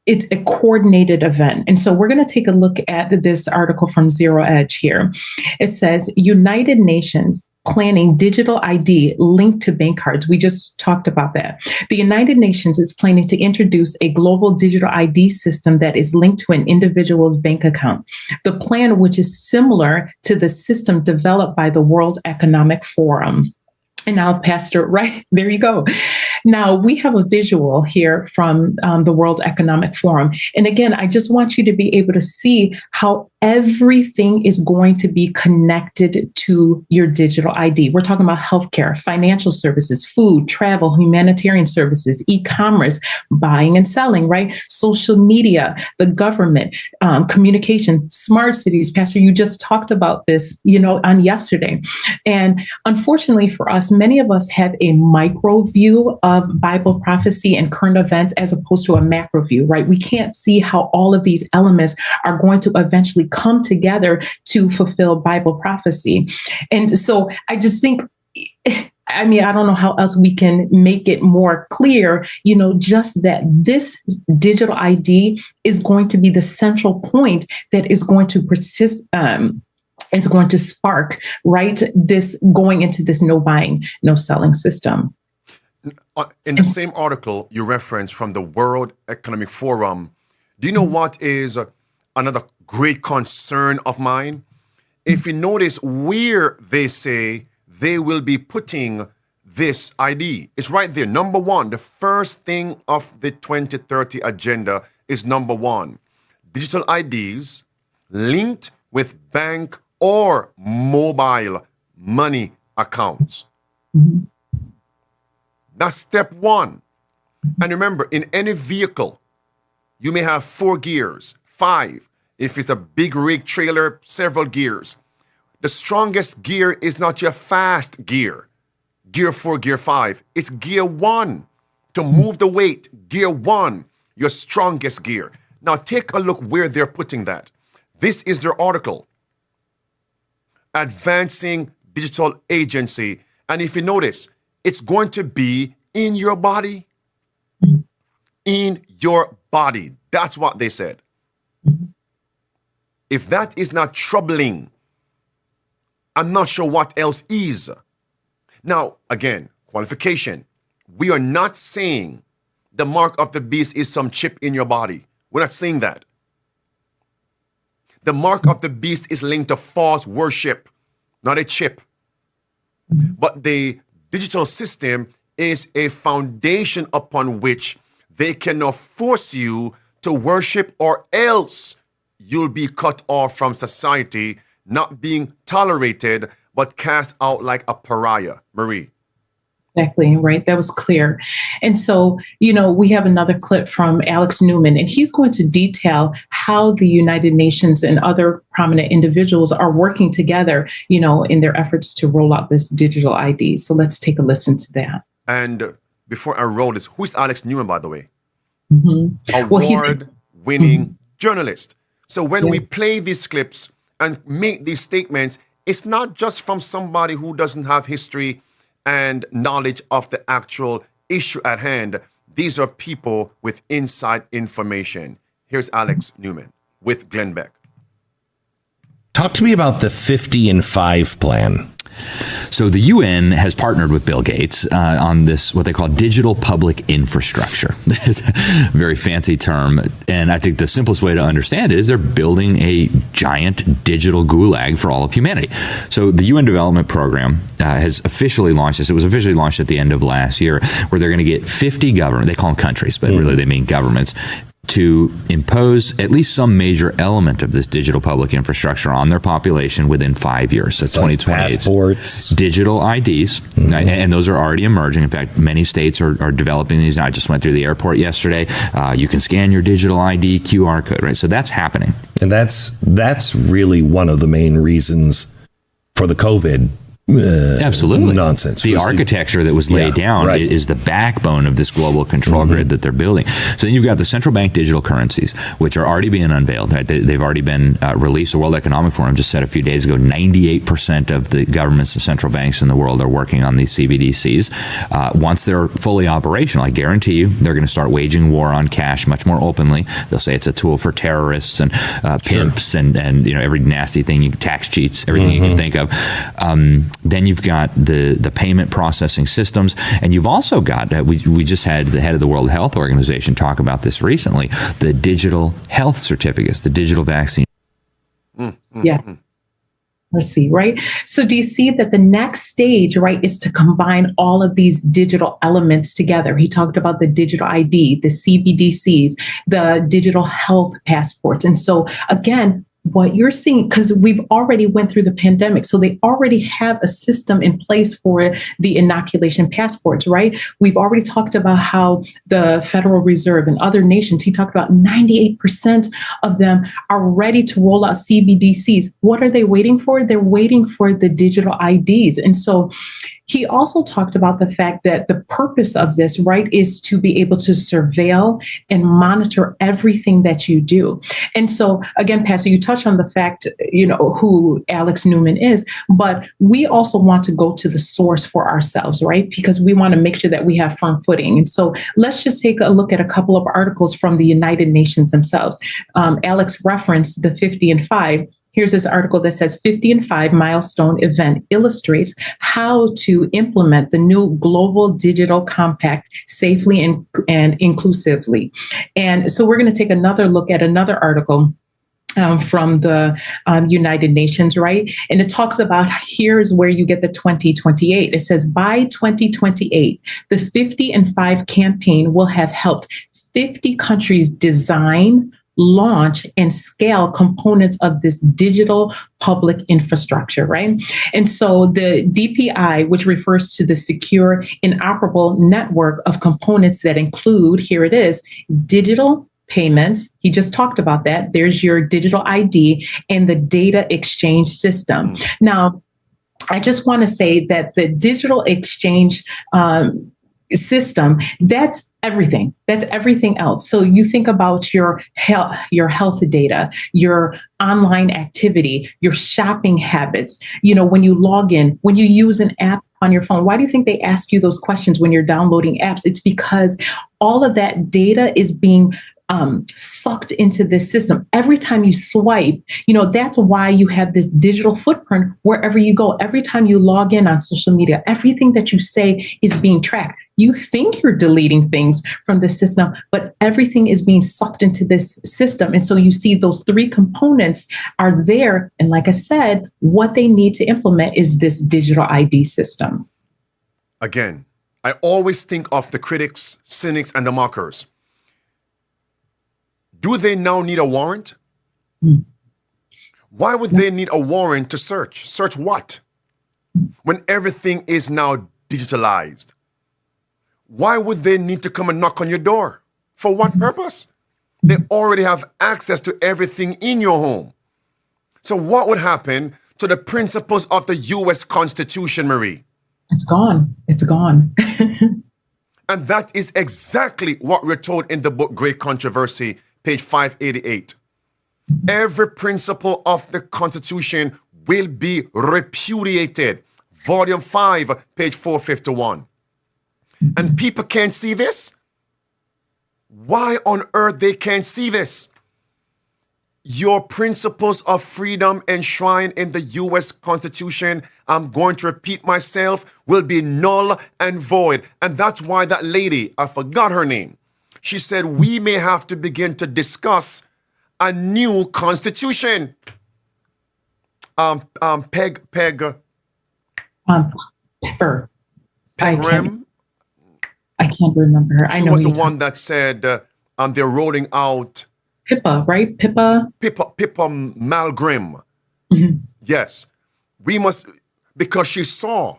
it's a coordinated event. And so we're going to take a look at this article from Zero Edge here. It says, United Nations planning digital ID linked to bank cards. We just talked about that. The United Nations is planning to introduce a global digital ID system that is linked to an individual's bank account. The plan, which is similar to the system developed by the World Economic Forum. And now, Pastor, right there you go. Now we have a visual here from the World Economic Forum. And again, I just want you to be able to see how everything is going to be connected to your digital ID. We're talking about healthcare, financial services, food, travel, humanitarian services, e-commerce, buying and selling, right? Social media, the government, communication, smart cities. Pastor, you just talked about this, on yesterday. And unfortunately for us, many of us have a micro view of Bible prophecy and current events as opposed to a macro view, right? We can't see how all of these elements are going to eventually come together to fulfill Bible prophecy. And so I just think, I don't know how else we can make it more clear, just that this digital ID is going to be the central point that is going to persist, is going to spark, right, this going into this no buying, no selling system. In the same article you referenced from the World Economic Forum, do you know what is another great concern of mine? If you notice where they say they will be putting this ID, it's right there. Number one, the first thing of the 2030 agenda is number one, digital IDs linked with bank or mobile money accounts. Mm-hmm. That's step one. And remember, in any vehicle, you may have 4 gears, 5. If it's a big rig trailer, several gears. The strongest gear is not your fast gear, gear 4, gear 5. It's gear 1 to move the weight. Gear 1, your strongest gear. Now take a look where they're putting that. This is their article. Advancing Digital Agency. And if you notice, it's going to be in your body. In your body. That's what they said. If that is not troubling, I'm not sure what else is. Now, again, qualification. We are not saying the mark of the beast is some chip in your body. We're not saying that. The mark of the beast is linked to false worship, not a chip. But the digital system is a foundation upon which they cannot force you to worship, or else you'll be cut off from society, not being tolerated, but cast out like a pariah. Marie. Exactly, right. That was clear. And so, we have another clip from Alex Newman, and he's going to detail how the United Nations and other prominent individuals are working together, in their efforts to roll out this digital ID. So let's take a listen to that. And before I roll this, who's Alex Newman, by the way? Mm-hmm. Award-winning journalist. So when we play these clips and make these statements, it's not just from somebody who doesn't have history and knowledge of the actual issue at hand. These are people with inside information. Here's Alex Newman with Glenn Beck. Talk to me about the 50 and 5 plan. So the UN has partnered with Bill Gates on this, what they call digital public infrastructure. It's a very fancy term. And I think the simplest way to understand it is they're building a giant digital gulag for all of humanity. So the UN Development Program has officially launched this. It was officially launched at the end of last year, where they're going to get 50 governments, they call them countries, but really they mean governments, to impose at least some major element of this digital public infrastructure on their population within 5 years. So 2028. Passports. Digital IDs, and those are already emerging. In fact, many states are developing these. I just went through the airport yesterday. You can scan your digital ID QR code, right? So that's happening. And that's really one of the main reasons for the COVID absolutely nonsense. The architecture that was laid down is the backbone of this global control grid that they're building. So then you've got the central bank digital currencies, which are already being unveiled. Right? They've already been released. The World Economic Forum just said a few days ago, 98% of the governments and central banks in the world are working on these CBDCs. Once they're fully operational, I guarantee you, they're going to start waging war on cash much more openly. They'll say it's a tool for terrorists and pimps and every nasty thing, tax cheats, everything you can think of. Then you've got the payment processing systems, and you've also got, we just had the head of the World Health Organization talk about this recently, the digital health certificates, the digital vaccine. Yeah. See, right? So do you see that the next stage, right, is to combine all of these digital elements together? He talked about the digital ID, the CBDCs, the digital health passports. And so again, what you're seeing, because we've already went through the pandemic, so they already have a system in place for the inoculation passports, right? We've already talked about how the Federal Reserve and other nations, he talked about 98% of them are ready to roll out CBDCs. What are they waiting for? They're waiting for the digital IDs. And so he also talked about the fact that the purpose of this, right, is to be able to surveil and monitor everything that you do. And so, again, Pastor, you touched on the fact, who Alex Newman is, but we also want to go to the source for ourselves, right? Because we want to make sure that we have firm footing. And so let's just take a look at a couple of articles from the United Nations themselves. Alex referenced the 50 and 5. Here's this article that says 50 and 5 milestone event illustrates how to implement the new global digital compact safely and inclusively. And so we're going to take another look at another article from the United Nations, right? And it talks about, here's where you get the 2028. It says by 2028, the 50 and 5 campaign will have helped 50 countries design, launch, and scale components of this digital public infrastructure, right? And so the DPI, which refers to the secure, interoperable network of components that include, here it is, digital payments. He just talked about that. There's your digital ID and the data exchange system. Now, I just want to say that the digital exchange system, that's everything. That's everything else. So you think about your health data, your online activity, your shopping habits. When you log in, when you use an app on your phone, why do you think they ask you those questions when you're downloading apps? It's because all of that data is being sucked into this system. Every time you swipe, that's why you have this digital footprint wherever you go. Every time you log in on social media, everything that you say is being tracked. You think you're deleting things from the system, but everything is being sucked into this system. And so you see those 3 components are there. And like I said, what they need to implement is this digital ID system. Again, I always think of the critics, cynics, and the mockers. Do they now need a warrant? Why would they need a warrant to search? Search what? When everything is now digitalized. Why would they need to come and knock on your door? For what purpose? They already have access to everything in your home. So what would happen to the principles of the U.S. Constitution, Marie? It's gone. It's gone. And that is exactly what we're told in the book Great Controversy, page 588. Every principle of the Constitution will be repudiated. Volume 5, page 451. And people can't see this? Why on earth they can't see this? Your principles of freedom enshrined in the U.S. Constitution, I'm going to repeat myself, will be null and void. And that's why that lady, I forgot her name, she said, we may have to begin to discuss a new constitution. Pegrim. I can't remember her. She was the one that said they're rolling out Pippa, right? Pippa Malgrim. Yes. We must, because she saw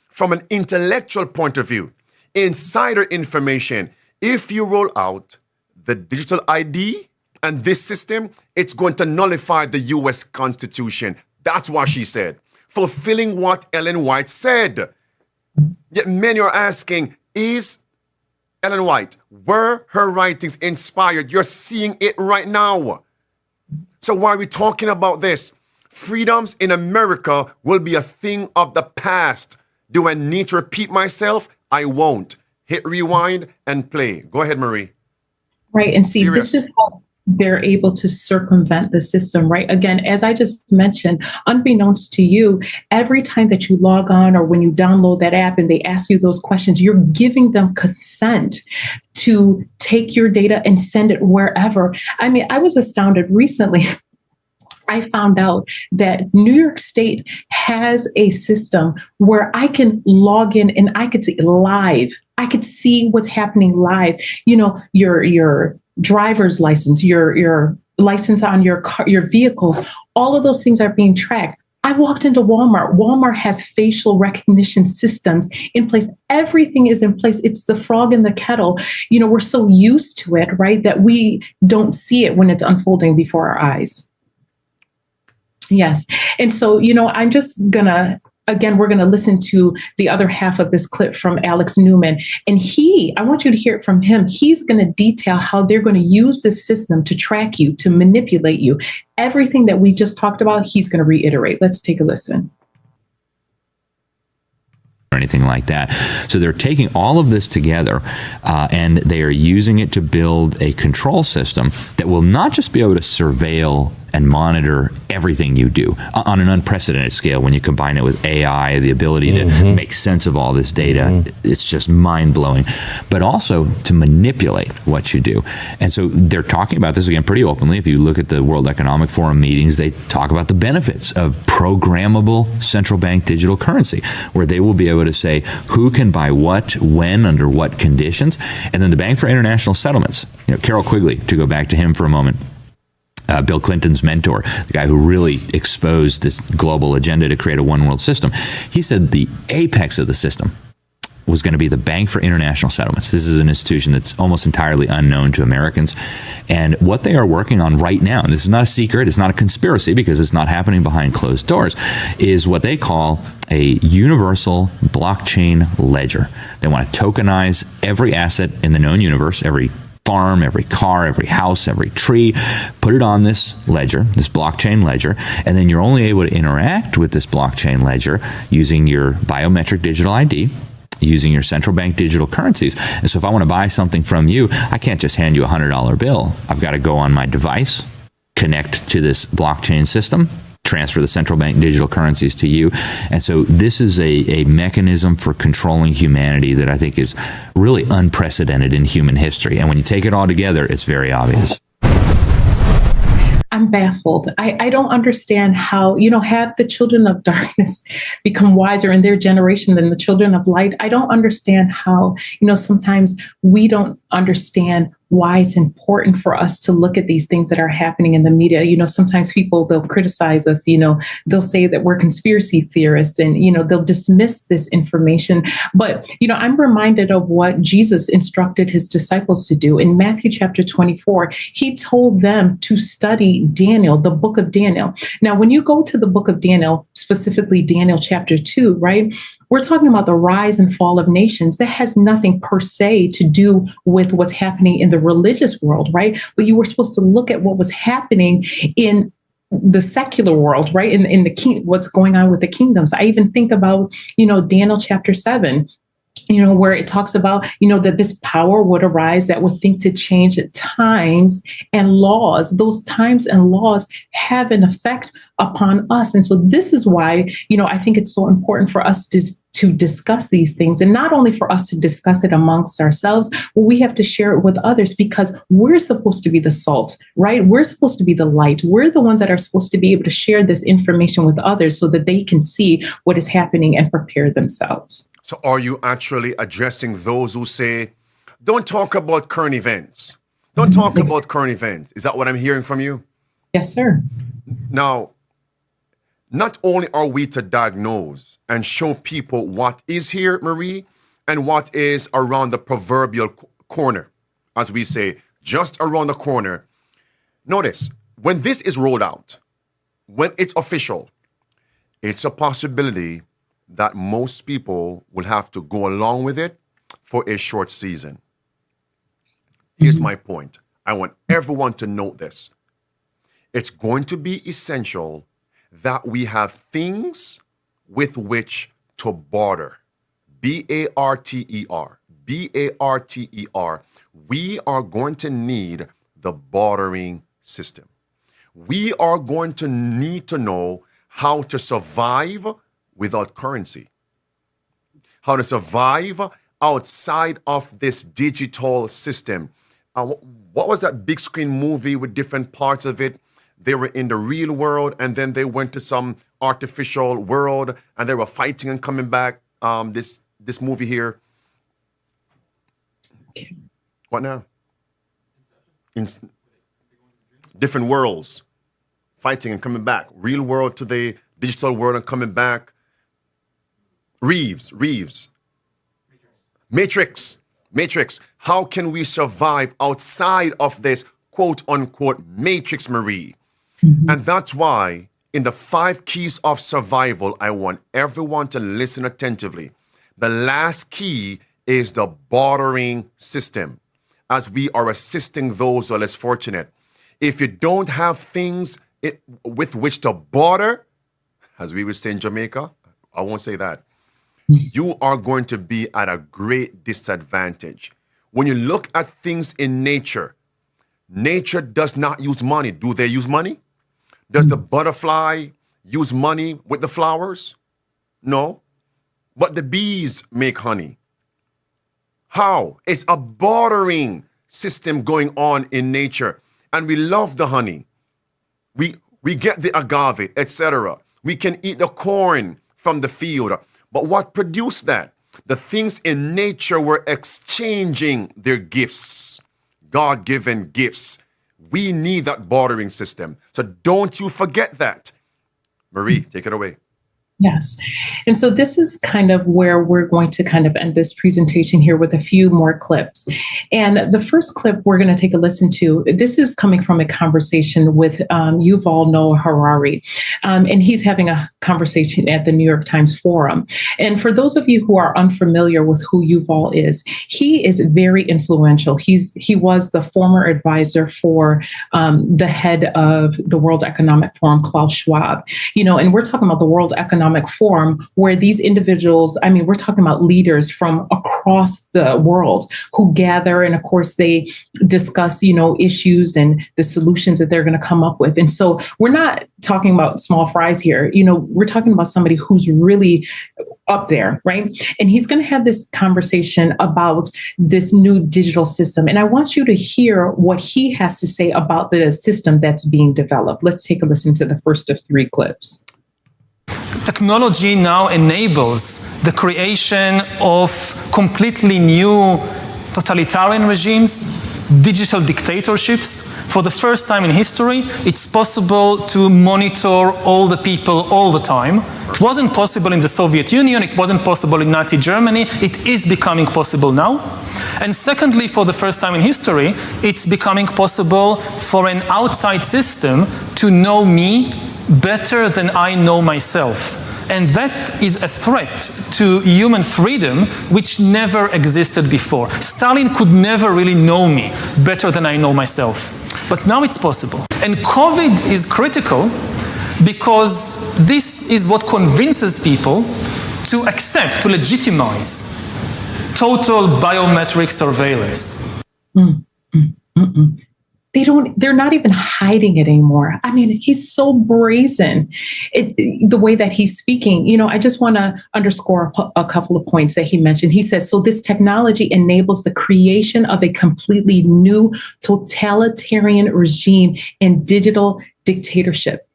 from an intellectual point of view, insider information. If you roll out the digital ID and this system, it's going to nullify the U.S. Constitution. That's what she said, fulfilling what Ellen White said. Yet many are asking, is Ellen White, were her writings inspired? You're seeing it right now. So why are we talking about this? Freedoms in America will be a thing of the past. Do I need to repeat myself? I won't. Hit rewind and play. Go ahead, Marie. Right. And see, This is how they're able to circumvent the system, right? Again, as I just mentioned, unbeknownst to you, every time that you log on or when you download that app and they ask you those questions, you're giving them consent to take your data and send it wherever. I mean, I was astounded recently. I found out that New York State has a system where I can log in and I could see live. I could see what's happening live. You know, your driver's license, your license on your car, your vehicles, all of those things are being tracked. I walked into Walmart. Walmart has facial recognition systems in place. Everything is in place. It's the frog in the kettle. You know, we're so used to it, right, that we don't see it when it's unfolding before our eyes. Yes. And so, you know, I'm just we're going to listen to the other half of this clip from Alex Newman. And I want you to hear it from him. He's going to detail how they're going to use this system to track you, to manipulate you. Everything that we just talked about, he's going to reiterate. Let's take a listen. Or anything like that. So they're taking all of this together and they are using it to build a control system that will not just be able to surveil and monitor everything you do on an unprecedented scale. When you combine it with AI, the ability to make sense of all this data, it's just mind-blowing, but also to manipulate what you do. And so they're talking about this again pretty openly. If you look at the World Economic Forum meetings, they talk about the benefits of programmable central bank digital currency, where they will be able to say who can buy what, when, under what conditions. And then the Bank for International Settlements, you know, Carroll Quigley, to go back to him for a moment, Bill Clinton's mentor, the guy who really exposed this global agenda to create a one world system. He said the apex of the system was going to be the Bank for International Settlements. This is an institution that's almost entirely unknown to Americans. And what they are working on right now, and this is not a secret, it's not a conspiracy because it's not happening behind closed doors, is what they call a universal blockchain ledger. They want to tokenize every asset in the known universe, every farm, every car, every house, every tree, put it on this ledger, this blockchain ledger, and then you're only able to interact with this blockchain ledger using your biometric digital ID, using your central bank digital currencies. And so if I want to buy something from you, I can't just hand you a $100 bill. I've got to go on my device, connect to this blockchain system, transfer the central bank digital currencies to you. And so this is a mechanism for controlling humanity that I think is really unprecedented in human history. And when you take it all together, it's very obvious. I'm baffled. I don't understand how, you know, have the children of darkness become wiser in their generation than the children of light? I don't understand how, you know, sometimes we don't understand why it's important for us to look at these things that are happening in the media. You know, sometimes people, they'll criticize us, you know, they'll say that we're conspiracy theorists and, you know, they'll dismiss this information. But, you know, I'm reminded of what Jesus instructed his disciples to do. In Matthew chapter 24, he told them to study Daniel, the book of Daniel. Now, when you go to the book of Daniel, specifically Daniel chapter 2, right? We're talking about the rise and fall of nations. That has nothing per se to do with what's happening in the religious world, right? But you were supposed to look at what was happening in the secular world, right? In the what's going on with the kingdoms. I even think about, you know, Daniel chapter 7. You know, where it talks about, you know, that this power would arise that would think to change times and laws. Those times and laws have an effect upon us. And so this is why, you know, I think it's so important for us to discuss these things, and not only for us to discuss it amongst ourselves, but we have to share it with others, because we're supposed to be the salt, right? We're supposed to be the light. We're the ones that are supposed to be able to share this information with others so that they can see what is happening and prepare themselves. So are you actually addressing those who say, don't talk about current events? Don't talk about current events. Is that what I'm hearing from you? Yes, sir. Now, not only are we to diagnose and show people what is here, Marie, and what is around the proverbial corner, as we say, just around the corner. Notice, when this is rolled out, when it's official, it's a possibility that most people will have to go along with it for a short season. Here's my point. I want everyone to note this. It's going to be essential that we have things with which to barter. B-A-R-T-E-R. B-A-R-T-E-R. We are going to need the bartering system. We are going to need to know how to survive without currency, how to survive outside of this digital system. What was that big screen movie with different parts of it they were in the real world, and then they went to some artificial world, and they were fighting and coming back. This movie here. What now? In different worlds, fighting and coming back. Real world to the digital world and coming back. Reeves. Matrix. How can we survive outside of this quote unquote matrix, Marie? And that's why in the 5 keys of survival, I want everyone to listen attentively. The last key is the bartering system, as we are assisting those who are less fortunate. If you don't have things with which to barter, as we would say in Jamaica, I won't say that, you are going to be at a great disadvantage. When you look at things in nature, nature does not use money. Do they use money? Does the butterfly use money with the flowers? No. But the bees make honey. How? It's a bartering system going on in nature. And we love the honey. We get the agave, etc. We can eat the corn from the field. But what produced that? The things in nature were exchanging their gifts, God-given gifts. We need that bartering system. So don't you forget that. Marie, take it away. Yes. And so this is kind of where we're going to kind of end this presentation here with a few more clips. And the first clip we're going to take a listen to, this is coming from a conversation with Yuval Noah Harari. And he's having a conversation at the New York Times Forum. And for those of you who are unfamiliar with who Yuval is, he is very influential. He was the former advisor for the head of the World Economic Forum, Klaus Schwab. And we're talking about the World Economic Forum, where these individuals, we're talking about leaders from across the world who gather, and of course they discuss, issues and the solutions that they're going to come up with. And so we're not talking about small fries here. We're talking about somebody who's really up there, right? And he's going to have this conversation about this new digital system. And I want you to hear what he has to say about the system that's being developed. Let's take a listen to the first of 3 clips. Technology now enables the creation of completely new totalitarian regimes, digital dictatorships. For the first time in history, it's possible to monitor all the people all the time. It wasn't possible in the Soviet Union, it wasn't possible in Nazi Germany, it is becoming possible now. And secondly, for the first time in history, it's becoming possible for an outside system to know me better than I know myself. And that is a threat to human freedom, which never existed before. Stalin could never really know me better than I know myself. But now it's possible. And COVID is critical because this is what convinces people to accept, to legitimize total biometric surveillance. They're not even hiding it anymore. He's so brazen, the way that he's speaking. I just want to underscore a couple of points that he mentioned. He says, so this technology enables the creation of a completely new totalitarian regime and digital dictatorship.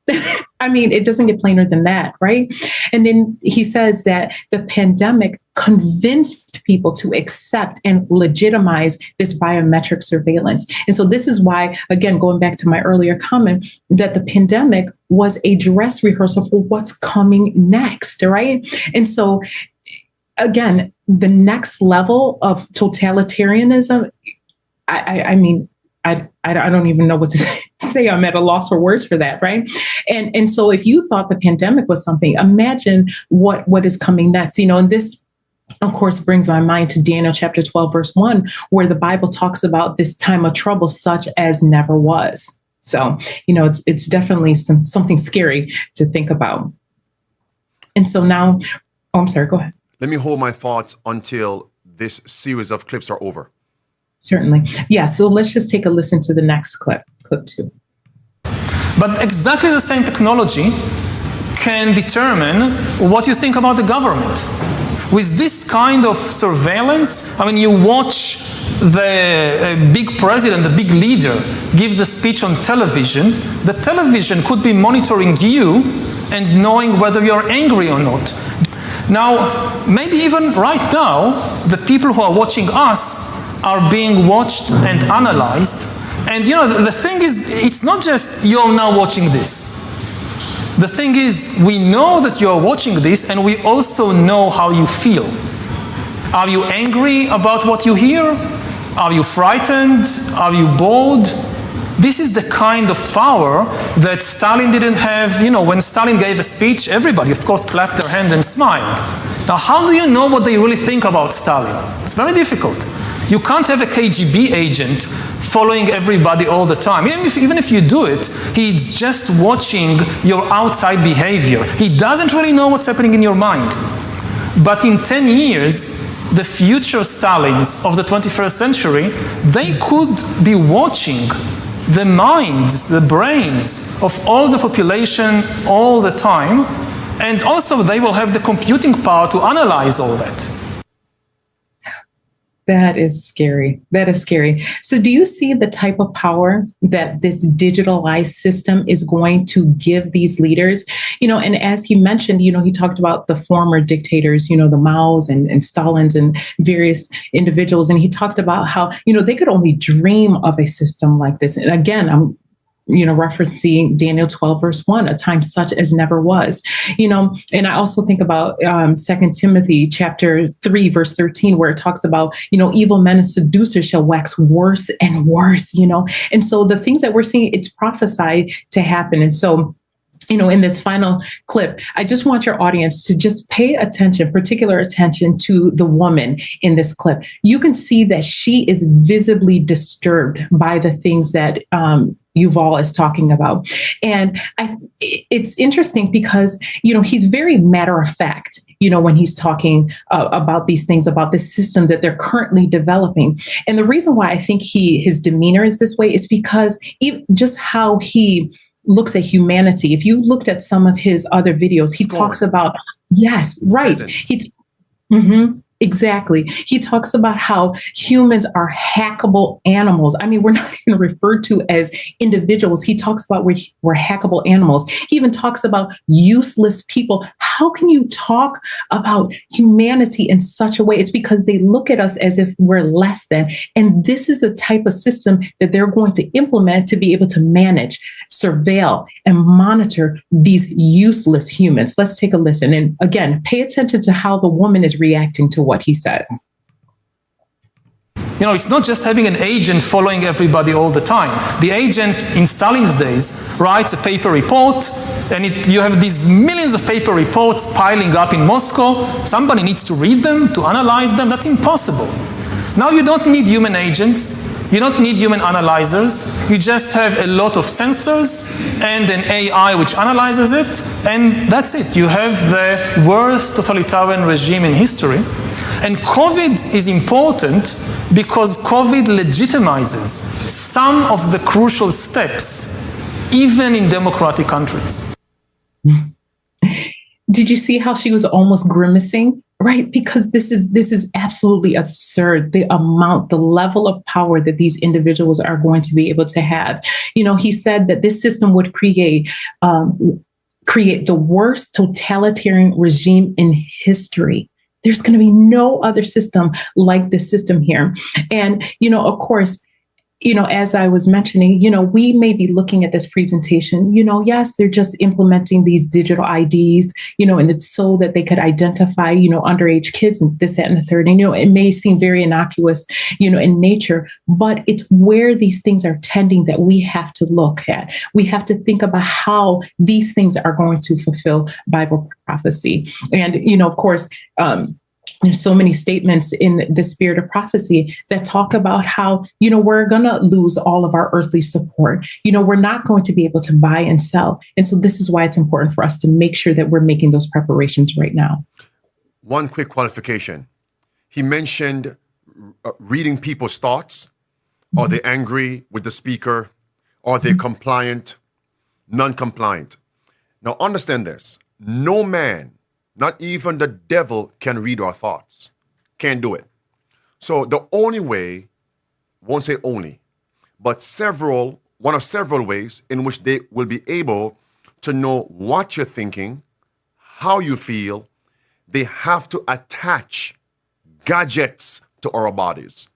It doesn't get plainer than that, right? And then he says that the pandemic convinced people to accept and legitimize this biometric surveillance. And so this is why, again, going back to my earlier comment, that the pandemic was a dress rehearsal for what's coming next, right? And so, again, the next level of totalitarianism, I don't even know what to say. I'm at a loss for words for that, right? And so if you thought the pandemic was something, imagine what is coming next. And this, of course, brings my mind to Daniel chapter 12, verse 1, where the Bible talks about this time of trouble such as never was. So, it's definitely something scary to think about. And so now, I'm sorry, go ahead. Let me hold my thoughts until this series of clips are over. Certainly. Yeah, so let's just take a listen to the next clip 2. But exactly the same technology can determine what you think about the government. With this kind of surveillance, I mean, you watch the big president, the big leader, gives a speech on television. The television could be monitoring you and knowing whether you're angry or not. Now, maybe even right now, the people who are watching us are being watched and analyzed. And you know, the thing is, it's not just you're now watching this. The thing is, we know that you're watching this, and we also know how you feel. Are you angry about what you hear? Are you frightened? Are you bored? This is the kind of power that Stalin didn't have. You know, when Stalin gave a speech, everybody, of course, clapped their hand and smiled. Now, how do you know what they really think about Stalin? It's very difficult. You can't have a KGB agent following everybody all the time. Even if you do it, he's just watching your outside behavior. He doesn't really know what's happening in your mind. But in 10 years, the future Stalins of the 21st century, they could be watching the minds, the brains of all the population all the time, and also they will have the computing power to analyze all that. That is scary. That is scary. So do you see the type of power that this digitalized system is going to give these leaders? You know, and as he mentioned, you know, he talked about the former dictators, you know, the Maos and Stalins and various individuals. And he talked about how, you know, they could only dream of a system like this. And again, I'm referencing Daniel 12, verse 1, a time such as never was, and I also think about 2 Timothy chapter 3, verse 13, where it talks about, evil men and seducers shall wax worse and worse, and so the things that we're seeing, it's prophesied to happen. And so, in this final clip, I just want your audience to just pay attention, particular attention to the woman in this clip. You can see that she is visibly disturbed by the things that Yuval is talking about. And it's interesting because, he's very matter of fact, when he's talking about these things, about this system that they're currently developing. And the reason why I think his demeanor is this way is because just how he looks at humanity. If you looked at some of his other videos, he talks about, yes, right. Exactly. He talks about how humans are hackable animals. I mean, we're not even referred to as individuals. He talks about we're hackable animals. He even talks about useless people. How can you talk about humanity in such a way? It's because they look at us as if we're less than. And this is the type of system that they're going to implement to be able to manage, surveil, and monitor these useless humans. Let's take a listen. And again, pay attention to how the woman is reacting to what he says. It's not just having an agent following everybody all the time. The agent in Stalin's days writes a paper report, and you have these millions of paper reports piling up in Moscow. Somebody needs to read them, to analyze them. That's impossible. Now you don't need human agents. You don't need human analyzers. You just have a lot of sensors and an AI which analyzes it, and that's it. You have the worst totalitarian regime in history. And COVID is important because COVID legitimizes some of the crucial steps, even in democratic countries. Did you see how she was almost grimacing? Right, because this is absolutely absurd. The amount, the level of power that these individuals are going to be able to have. He said that this system would create the worst totalitarian regime in history. There's going to be no other system like this system here. And, of course, as I was mentioning, we may be looking at this presentation, yes, they're just implementing these digital IDs, and it's so that they could identify, underage kids and this, that, and the third. And, it may seem very innocuous, in nature, but it's where these things are tending that we have to look at. We have to think about how these things are going to fulfill Bible prophecy. And, of course, there's so many statements in the spirit of prophecy that talk about how, we're going to lose all of our earthly support. We're not going to be able to buy and sell. And so this is why it's important for us to make sure that we're making those preparations right now. One quick qualification. He mentioned reading people's thoughts. Are they angry with the speaker? Are they compliant, non-compliant? Now, understand this. No man Not even the devil can read our thoughts. Can't do it. So the only way, won't say only, but one of several ways in which they will be able to know what you're thinking, how you feel, they have to attach gadgets to our bodies.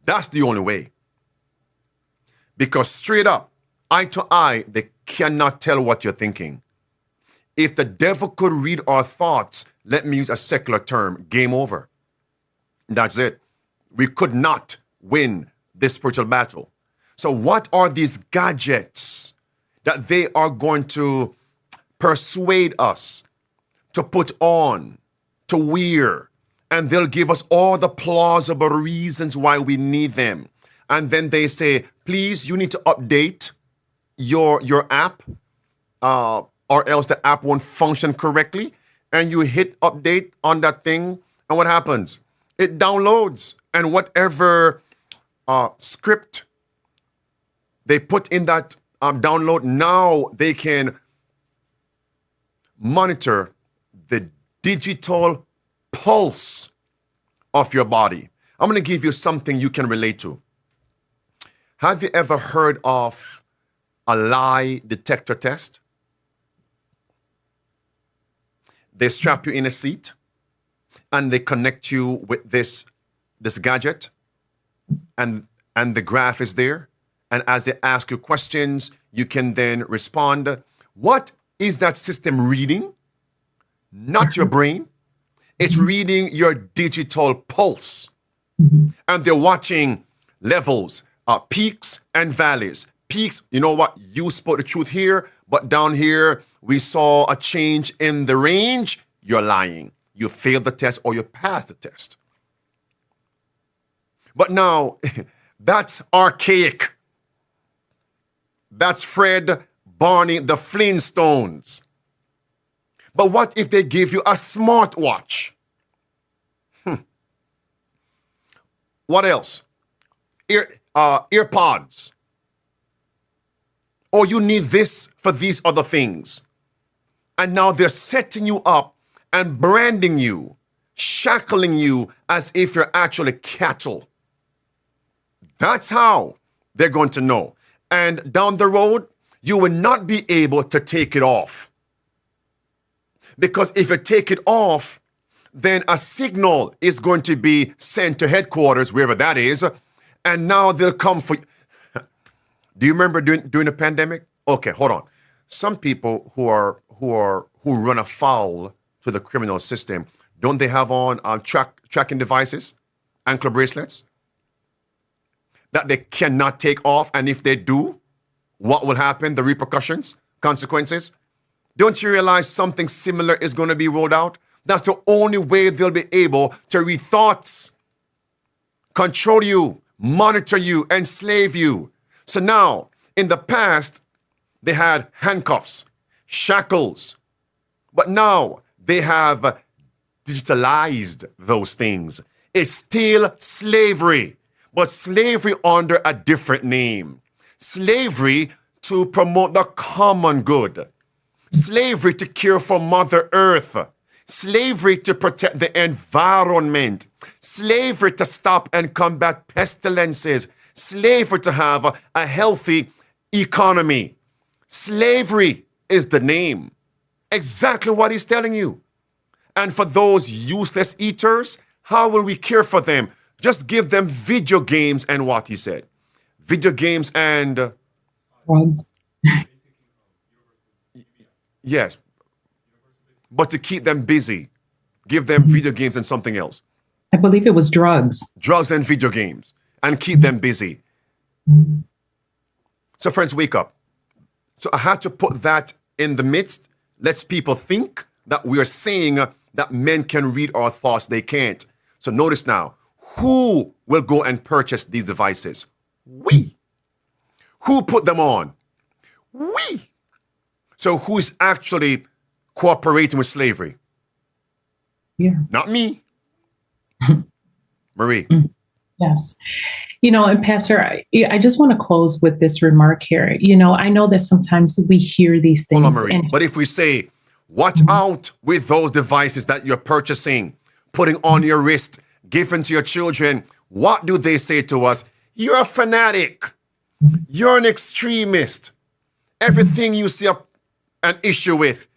That's the only way. Because straight up, eye to eye, they cannot tell what you're thinking. If the devil could read our thoughts, let me use a secular term, game over. That's it. We could not win this spiritual battle. So what are these gadgets that they are going to persuade us to put on, to wear, and they'll give us all the plausible reasons why we need them. And then they say, please, you need to update your app, or else the app won't function correctly. And you hit update on that thing, and what happens? It downloads, and whatever script they put in that download, now they can monitor the digital pulse of your body. I'm going to give you something you can relate to. Have you ever heard of a lie detector test? They strap you in a seat and they connect you with this gadget, and the graph is there. And as they ask you questions, you can then respond. What is that system reading? Not your brain. It's reading your digital pulse. And they're watching levels, peaks and valleys. Peaks, you know what? You spoke the truth here, but down here, we saw a change in the range. You're lying. You failed the test or you passed the test. But now, that's archaic. That's Fred, Barney, the Flintstones. But what if they give you a smartwatch? What else? Earpods. Or you need this for these other things. And now they're setting you up and branding you, shackling you as if you're actually cattle. That's how they're going to know. And down the road, you will not be able to take it off. Because if you take it off, then a signal is going to be sent to headquarters, wherever that is, and now they'll come for you. Do you remember during the pandemic? Okay, hold on. Some people who run afoul to the criminal system, don't they have on tracking devices, ankle bracelets that they cannot take off? And if they do, what will happen? The repercussions, consequences? Don't you realize something similar is going to be rolled out? That's the only way they'll be able to read thoughts, control you, monitor you, enslave you. So now, in the past, they had handcuffs, shackles, but now they have digitalized those things. It's still slavery, but slavery under a different name. Slavery to promote the common good. Slavery to care for Mother Earth. Slavery to protect the environment. Slavery to stop and combat pestilences. Slavery to have a healthy economy. Slavery is the name. Exactly what he's telling you. And for those useless eaters, how will we care for them? Just give them video games and what he said. Video games and... Yes. But to keep them busy, give them video games and something else. I believe it was drugs. Drugs and video games, and keep them busy. So friends, wake up. So I had to put that in the midst. Lets people think that we are saying that men can read our thoughts. They can't. So notice now, who will go and purchase these devices? We. Who put them on? We. So who is actually cooperating with slavery? Yeah. Not me. Marie. Yes. And Pastor, I just want to close with this remark here. I know that sometimes we hear these things. Hold on, Marie. But if we say, Watch out with those devices that you're purchasing, putting on your wrist, giving to your children. What do they say to us? You're a fanatic. You're an extremist. Everything you see an issue with,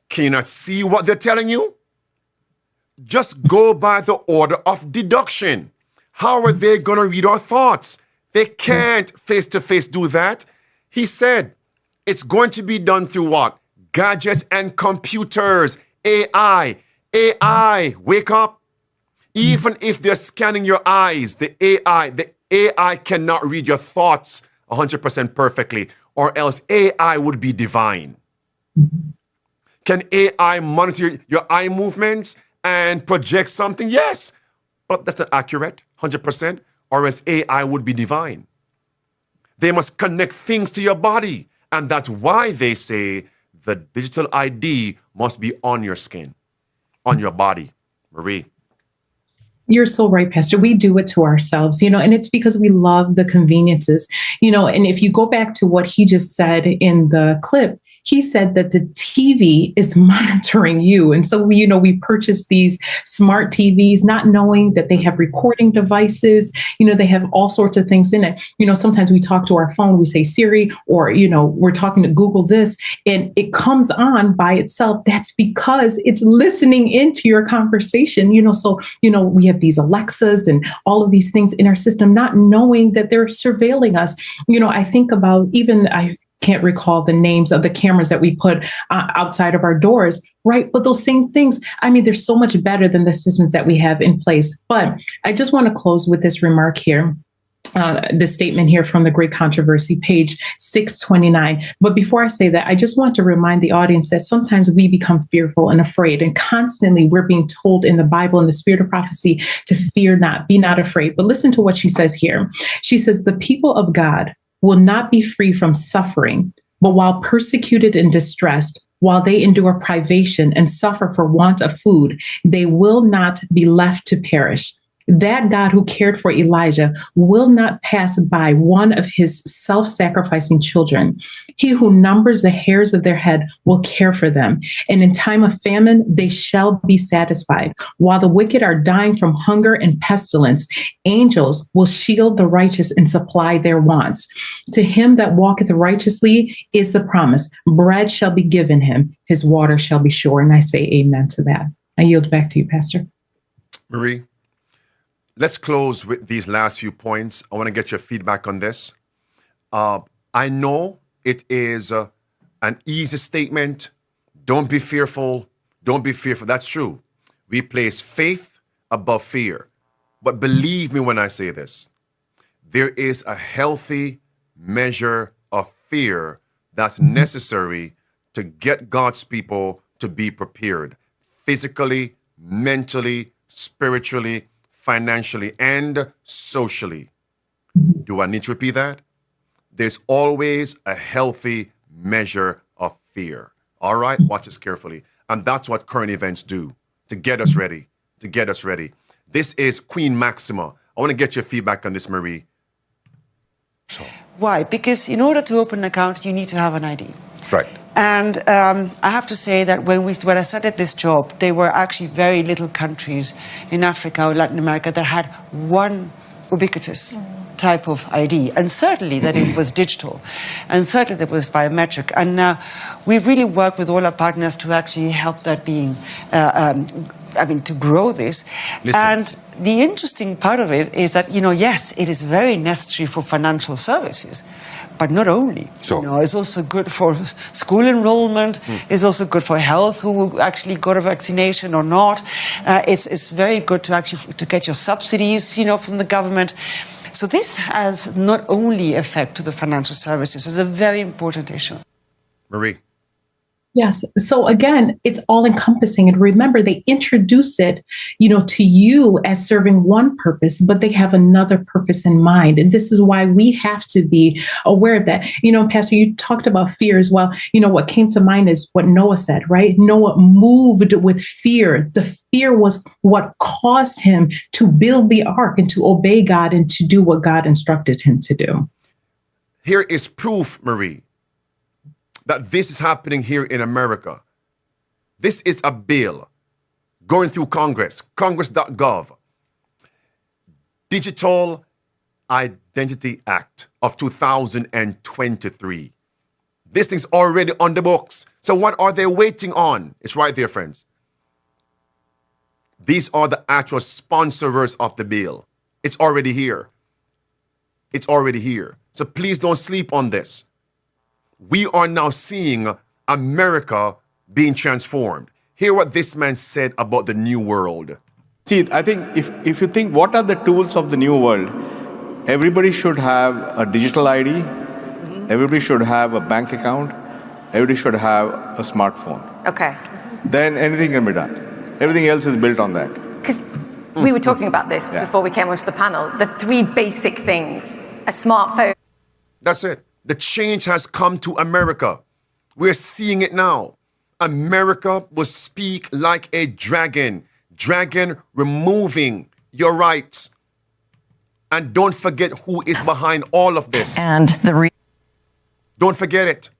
can you not see what they're telling you? Just go by the order of deduction. How are they going to read our thoughts? They can't face-to-face do that. He said it's going to be done through what? Gadgets and computers. AI. AI, wake up. Even if they're scanning your eyes, the AI cannot read your thoughts 100% perfectly, or else AI would be divine. Can AI monitor your eye movements and project something? Yes, but that's not accurate 100%, or else AI would be divine. They must connect things to your body, and that's why they say the digital ID must be on your skin, on your body. Marie. You're so right, Pastor. We do it to ourselves, and it's because we love the conveniences, and if you go back to what he just said in the clip, he said that the TV is monitoring you. And so we purchase these smart TVs, not knowing that they have recording devices, they have all sorts of things in it. Sometimes we talk to our phone, we say Siri, or, we're talking to Google this, and it comes on by itself. That's because it's listening into your conversation, so, we have these Alexas and all of these things in our system, not knowing that they're surveilling us. I think about I can't recall the names of the cameras that we put outside of our doors, right? But those same things, they're so much better than the systems that we have in place. But I just want to close with this remark here. The statement here from the Great Controversy, page 629. But before I say that, I just want to remind the audience that sometimes we become fearful and afraid, and constantly we're being told in the Bible, in the spirit of prophecy, to fear not, be not afraid. But listen to what she says here. She says, the people of God will not be free from suffering, but while persecuted and distressed, while they endure privation and suffer for want of food, they will not be left to perish. That God who cared for Elijah will not pass by one of his self-sacrificing children. He who numbers the hairs of their head will care for them. And in time of famine, they shall be satisfied. While the wicked are dying from hunger and pestilence, angels will shield the righteous and supply their wants. To him that walketh righteously is the promise. Bread shall be given him. His water shall be sure. And I say amen to that. I yield back to you, Pastor. Marie. Let's close with these last few points. I want to get your feedback on this. I know it is an easy statement. Don't be fearful. Don't be fearful. That's true. We place faith above fear. But believe me when I say this, there is a healthy measure of fear that's necessary to get God's people to be prepared physically, mentally, spiritually, financially, and socially. Do I need to repeat that? There's always a healthy measure of fear. All right, watch this carefully. And that's what current events do to get us ready, This is Queen Maxima. I want to get your feedback on this, Marie. Why? Because in order to open an account, you need to have an ID. Right. And I have to say that when I started this job, there were actually very little countries in Africa or Latin America that had one ubiquitous type of ID. And certainly that it was digital. And certainly that was biometric. And we've really worked with all our partners to actually help that being, to grow this. Listen. And the interesting part of it is that, yes, it is very necessary for financial services. But not only, it's also good for school enrollment. It's also good for health, who actually got a vaccination or not. It's very good to get your subsidies, from the government. So this has not only effect to the financial services. It's a very important issue. Marie. Yes. So again, it's all encompassing. And remember, they introduce it, to you as serving one purpose, but they have another purpose in mind. And this is why we have to be aware of that. Pastor, you talked about fear as well. What came to mind is what Noah said, right? Noah moved with fear. The fear was what caused him to build the ark and to obey God and to do what God instructed him to do. Here is proof, Marie, that this is happening here in America. This is a bill going through Congress, congress.gov. Digital Identity Act of 2023. This thing's already on the books. So what are they waiting on? It's right there, friends. These are the actual sponsors of the bill. It's already here. It's already here. So please don't sleep on this. We are now seeing America being transformed. Hear what this man said about the new world. See, I think if you think what are the tools of the new world, everybody should have a digital ID, everybody should have a bank account, everybody should have a smartphone. Okay. Then anything can be done. Everything else is built on that. Because we were talking about this before we came onto the panel, the three basic things, a smartphone. That's it. The change has come to America. We're seeing it now. America will speak like a dragon. Dragon removing your rights. And don't forget who is behind all of this. And don't forget it.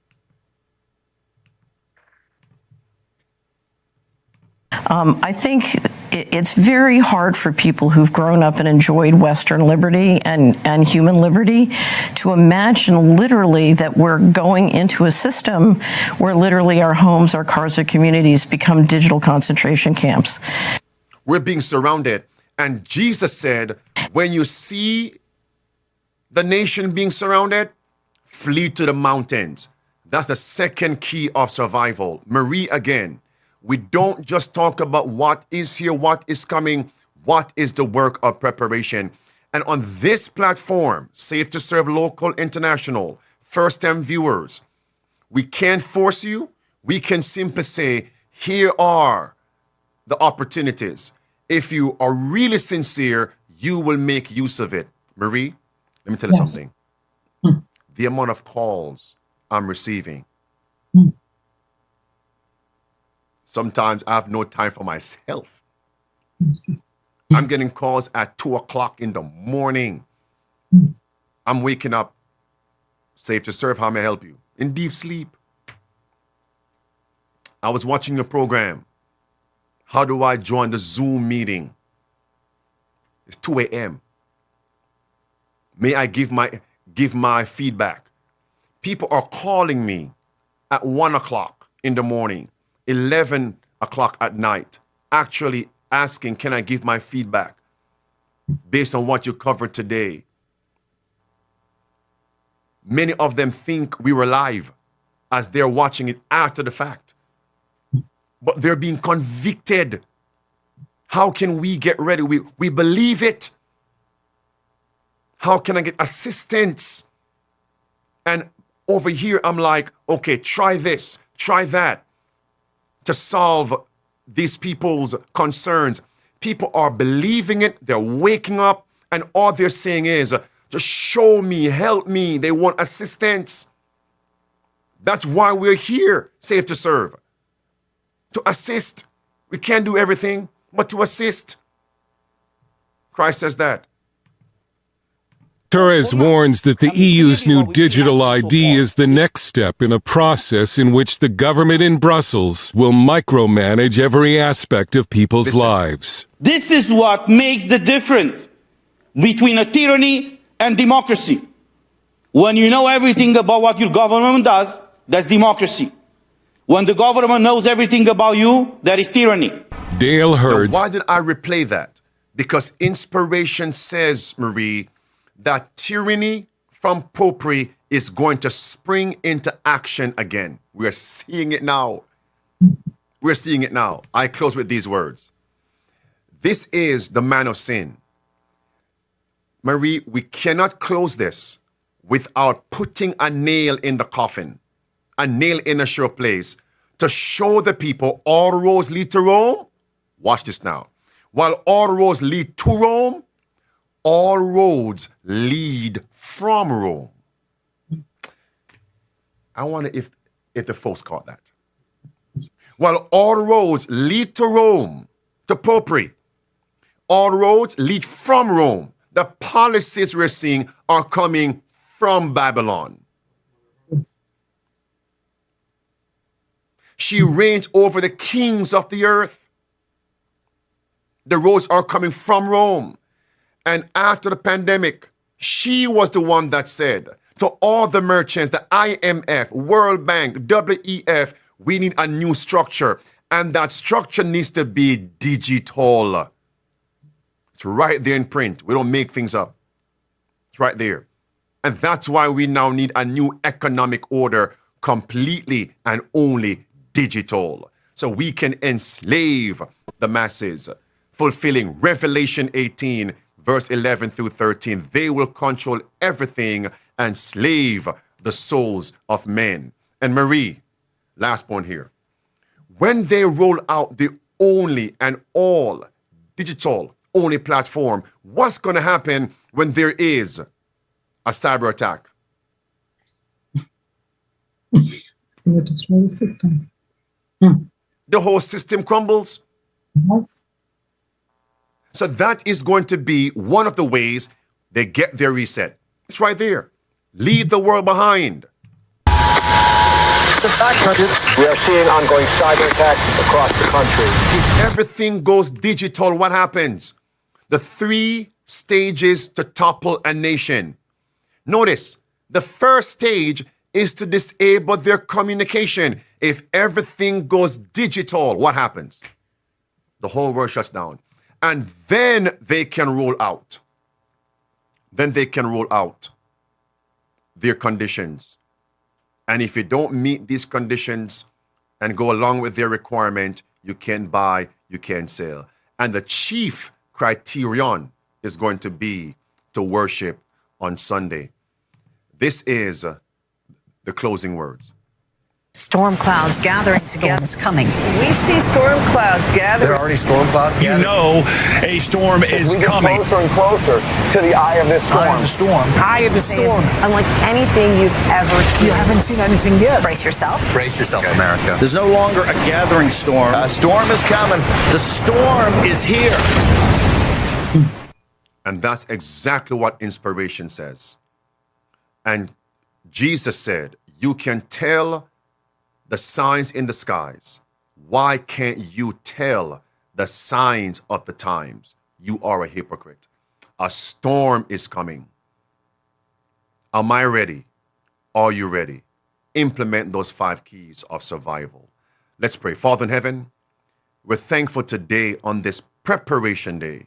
I think it's very hard for people who've grown up and enjoyed Western liberty and human liberty to imagine literally that we're going into a system where literally our homes, our cars, our communities become digital concentration camps. We're being surrounded. And Jesus said, when you see the nation being surrounded, flee to the mountains. That's the second key of survival. Marie, again, we don't just talk about what is here, what is coming, what is the work of preparation. And on this platform, Safe to Serve Local International, first-time viewers, we can't force you. We can simply say, here are the opportunities. If you are really sincere, you will make use of it. Marie, let me tell you something. The amount of calls I'm receiving. Sometimes I have no time for myself. I'm getting calls at 2 o'clock in the morning. I'm waking up, Safe to Serve, how may I help you? In deep sleep. I was watching your program. How do I join the Zoom meeting? It's 2 a.m. May I give my feedback? People are calling me at 1 o'clock in the morning, 11 o'clock at night, actually asking, can I give my feedback based on what you covered today? Many of them think we were live as they're watching it after the fact. But they're being convicted. How can we get ready? We believe it. How can I get assistance? And over here, I'm like, okay, try this, try that to solve these people's concerns. People are believing it. They're waking up. And all they're saying is, just show me, help me. They want assistance. That's why we're here, Safe to Serve. To assist. We can't do everything, but to assist. Christ says that. Torres warns that the EU's new digital ID is the next step in a process in which the government in Brussels will micromanage every aspect of people's lives. This is what makes the difference between a tyranny and democracy. When you know everything about what your government does, that's democracy. When the government knows everything about you, that is tyranny. Dale Hurd. Why did I replay that? Because inspiration says, Marie, that tyranny from popery is going to spring into action again. We're seeing it now. We're seeing it now. I close with these words. This is the man of sin. Marie, we cannot close this without putting a nail in the coffin, a nail in a sure place, to show the people all roads lead to Rome. Watch this now. While all roads lead to Rome, all roads lead from Rome. I wonder if the folks caught that. While all roads lead to Rome, to popery, all roads lead from Rome. The policies we're seeing are coming from Babylon. She reigns over the kings of the earth. The roads are coming from Rome. And after the pandemic, she was the one that said to all the merchants, the IMF, World Bank, WEF, we need a new structure. And that structure needs to be digital. It's right there in print. We don't make things up. It's right there. And that's why we now need a new economic order, completely and only digital. So we can enslave the masses, fulfilling Revelation 18, verse 11 through 13. They will control everything and slave the souls of men. And Marie, last point here. When they roll out the only and all digital only platform, what's going to happen when there is a cyber attack? It's going to destroy the system. The whole system crumbles. Yes. So that is going to be one of the ways they get their reset. It's right there. Leave the world behind. We are seeing ongoing cyber attacks across the country. If everything goes digital, what happens? The 3 stages to topple a nation. Notice, the first stage is to disable their communication. If everything goes digital, what happens? The whole world shuts down. And then they can roll out. Then they can roll out their conditions. And if you don't meet these conditions and go along with their requirement, you can't buy, you can't sell. And the chief criterion is going to be to worship on Sunday. This is the closing words. Storm clouds gathering together. Storms coming. We see storm clouds gathering. There are already storm clouds gathering. You know a storm is coming. We get closer and closer to the eye of this storm. Eye of the storm. Eye of the storm. Unlike anything you've ever seen. You haven't seen anything yet. Brace yourself. Brace yourself, America. There's no longer a gathering storm. A storm is coming. The storm is here. And that's exactly what inspiration says. And Jesus said, you can tell the signs in the skies. Why can't you tell the signs of the times? You are a hypocrite. A storm is coming. Am I ready? Are you ready? Implement those 5 keys of survival. Let's pray. Father in heaven, we're thankful today on this preparation day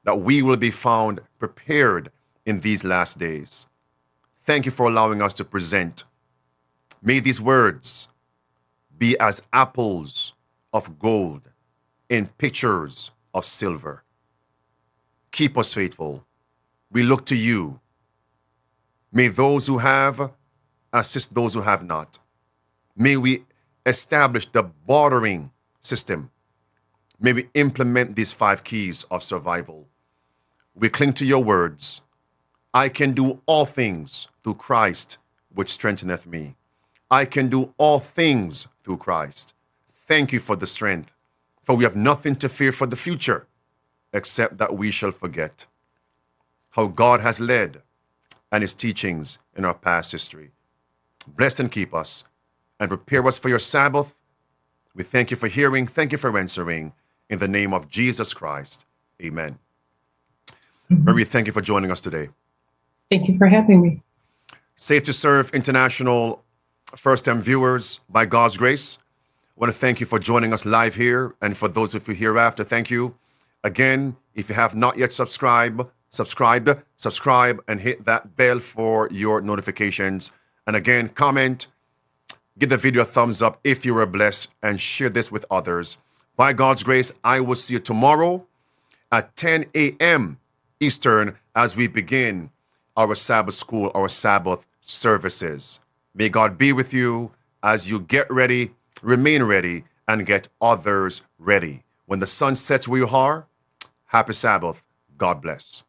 that we will be found prepared in these last days. Thank you for allowing us to present. May these words be as apples of gold in pictures of silver. Keep us faithful. We look to you. May those who have assist those who have not. May we establish the bartering system. May we implement these 5 keys of survival. We cling to your words. I can do all things through Christ, which strengtheneth me. I can do all things through Christ. Thank you for the strength, for we have nothing to fear for the future, except that we shall forget how God has led and his teachings in our past history. Bless and keep us, and prepare us for your Sabbath. We thank you for hearing, thank you for answering. In the name of Jesus Christ, amen. Marie, thank you for joining us today. Thank you for having me. Safe to Serve International first-time viewers, by God's grace, I want to thank you for joining us live here. And for those of you hereafter, thank you. Again, if you have not yet subscribed, and hit that bell for your notifications. And again, comment, give the video a thumbs up if you were blessed, and share this with others. By God's grace, I will see you tomorrow at 10 a.m. Eastern as we begin our Sabbath school, our Sabbath services. May God be with you as you get ready, remain ready, and get others ready. When the sun sets where you are, happy Sabbath. God bless.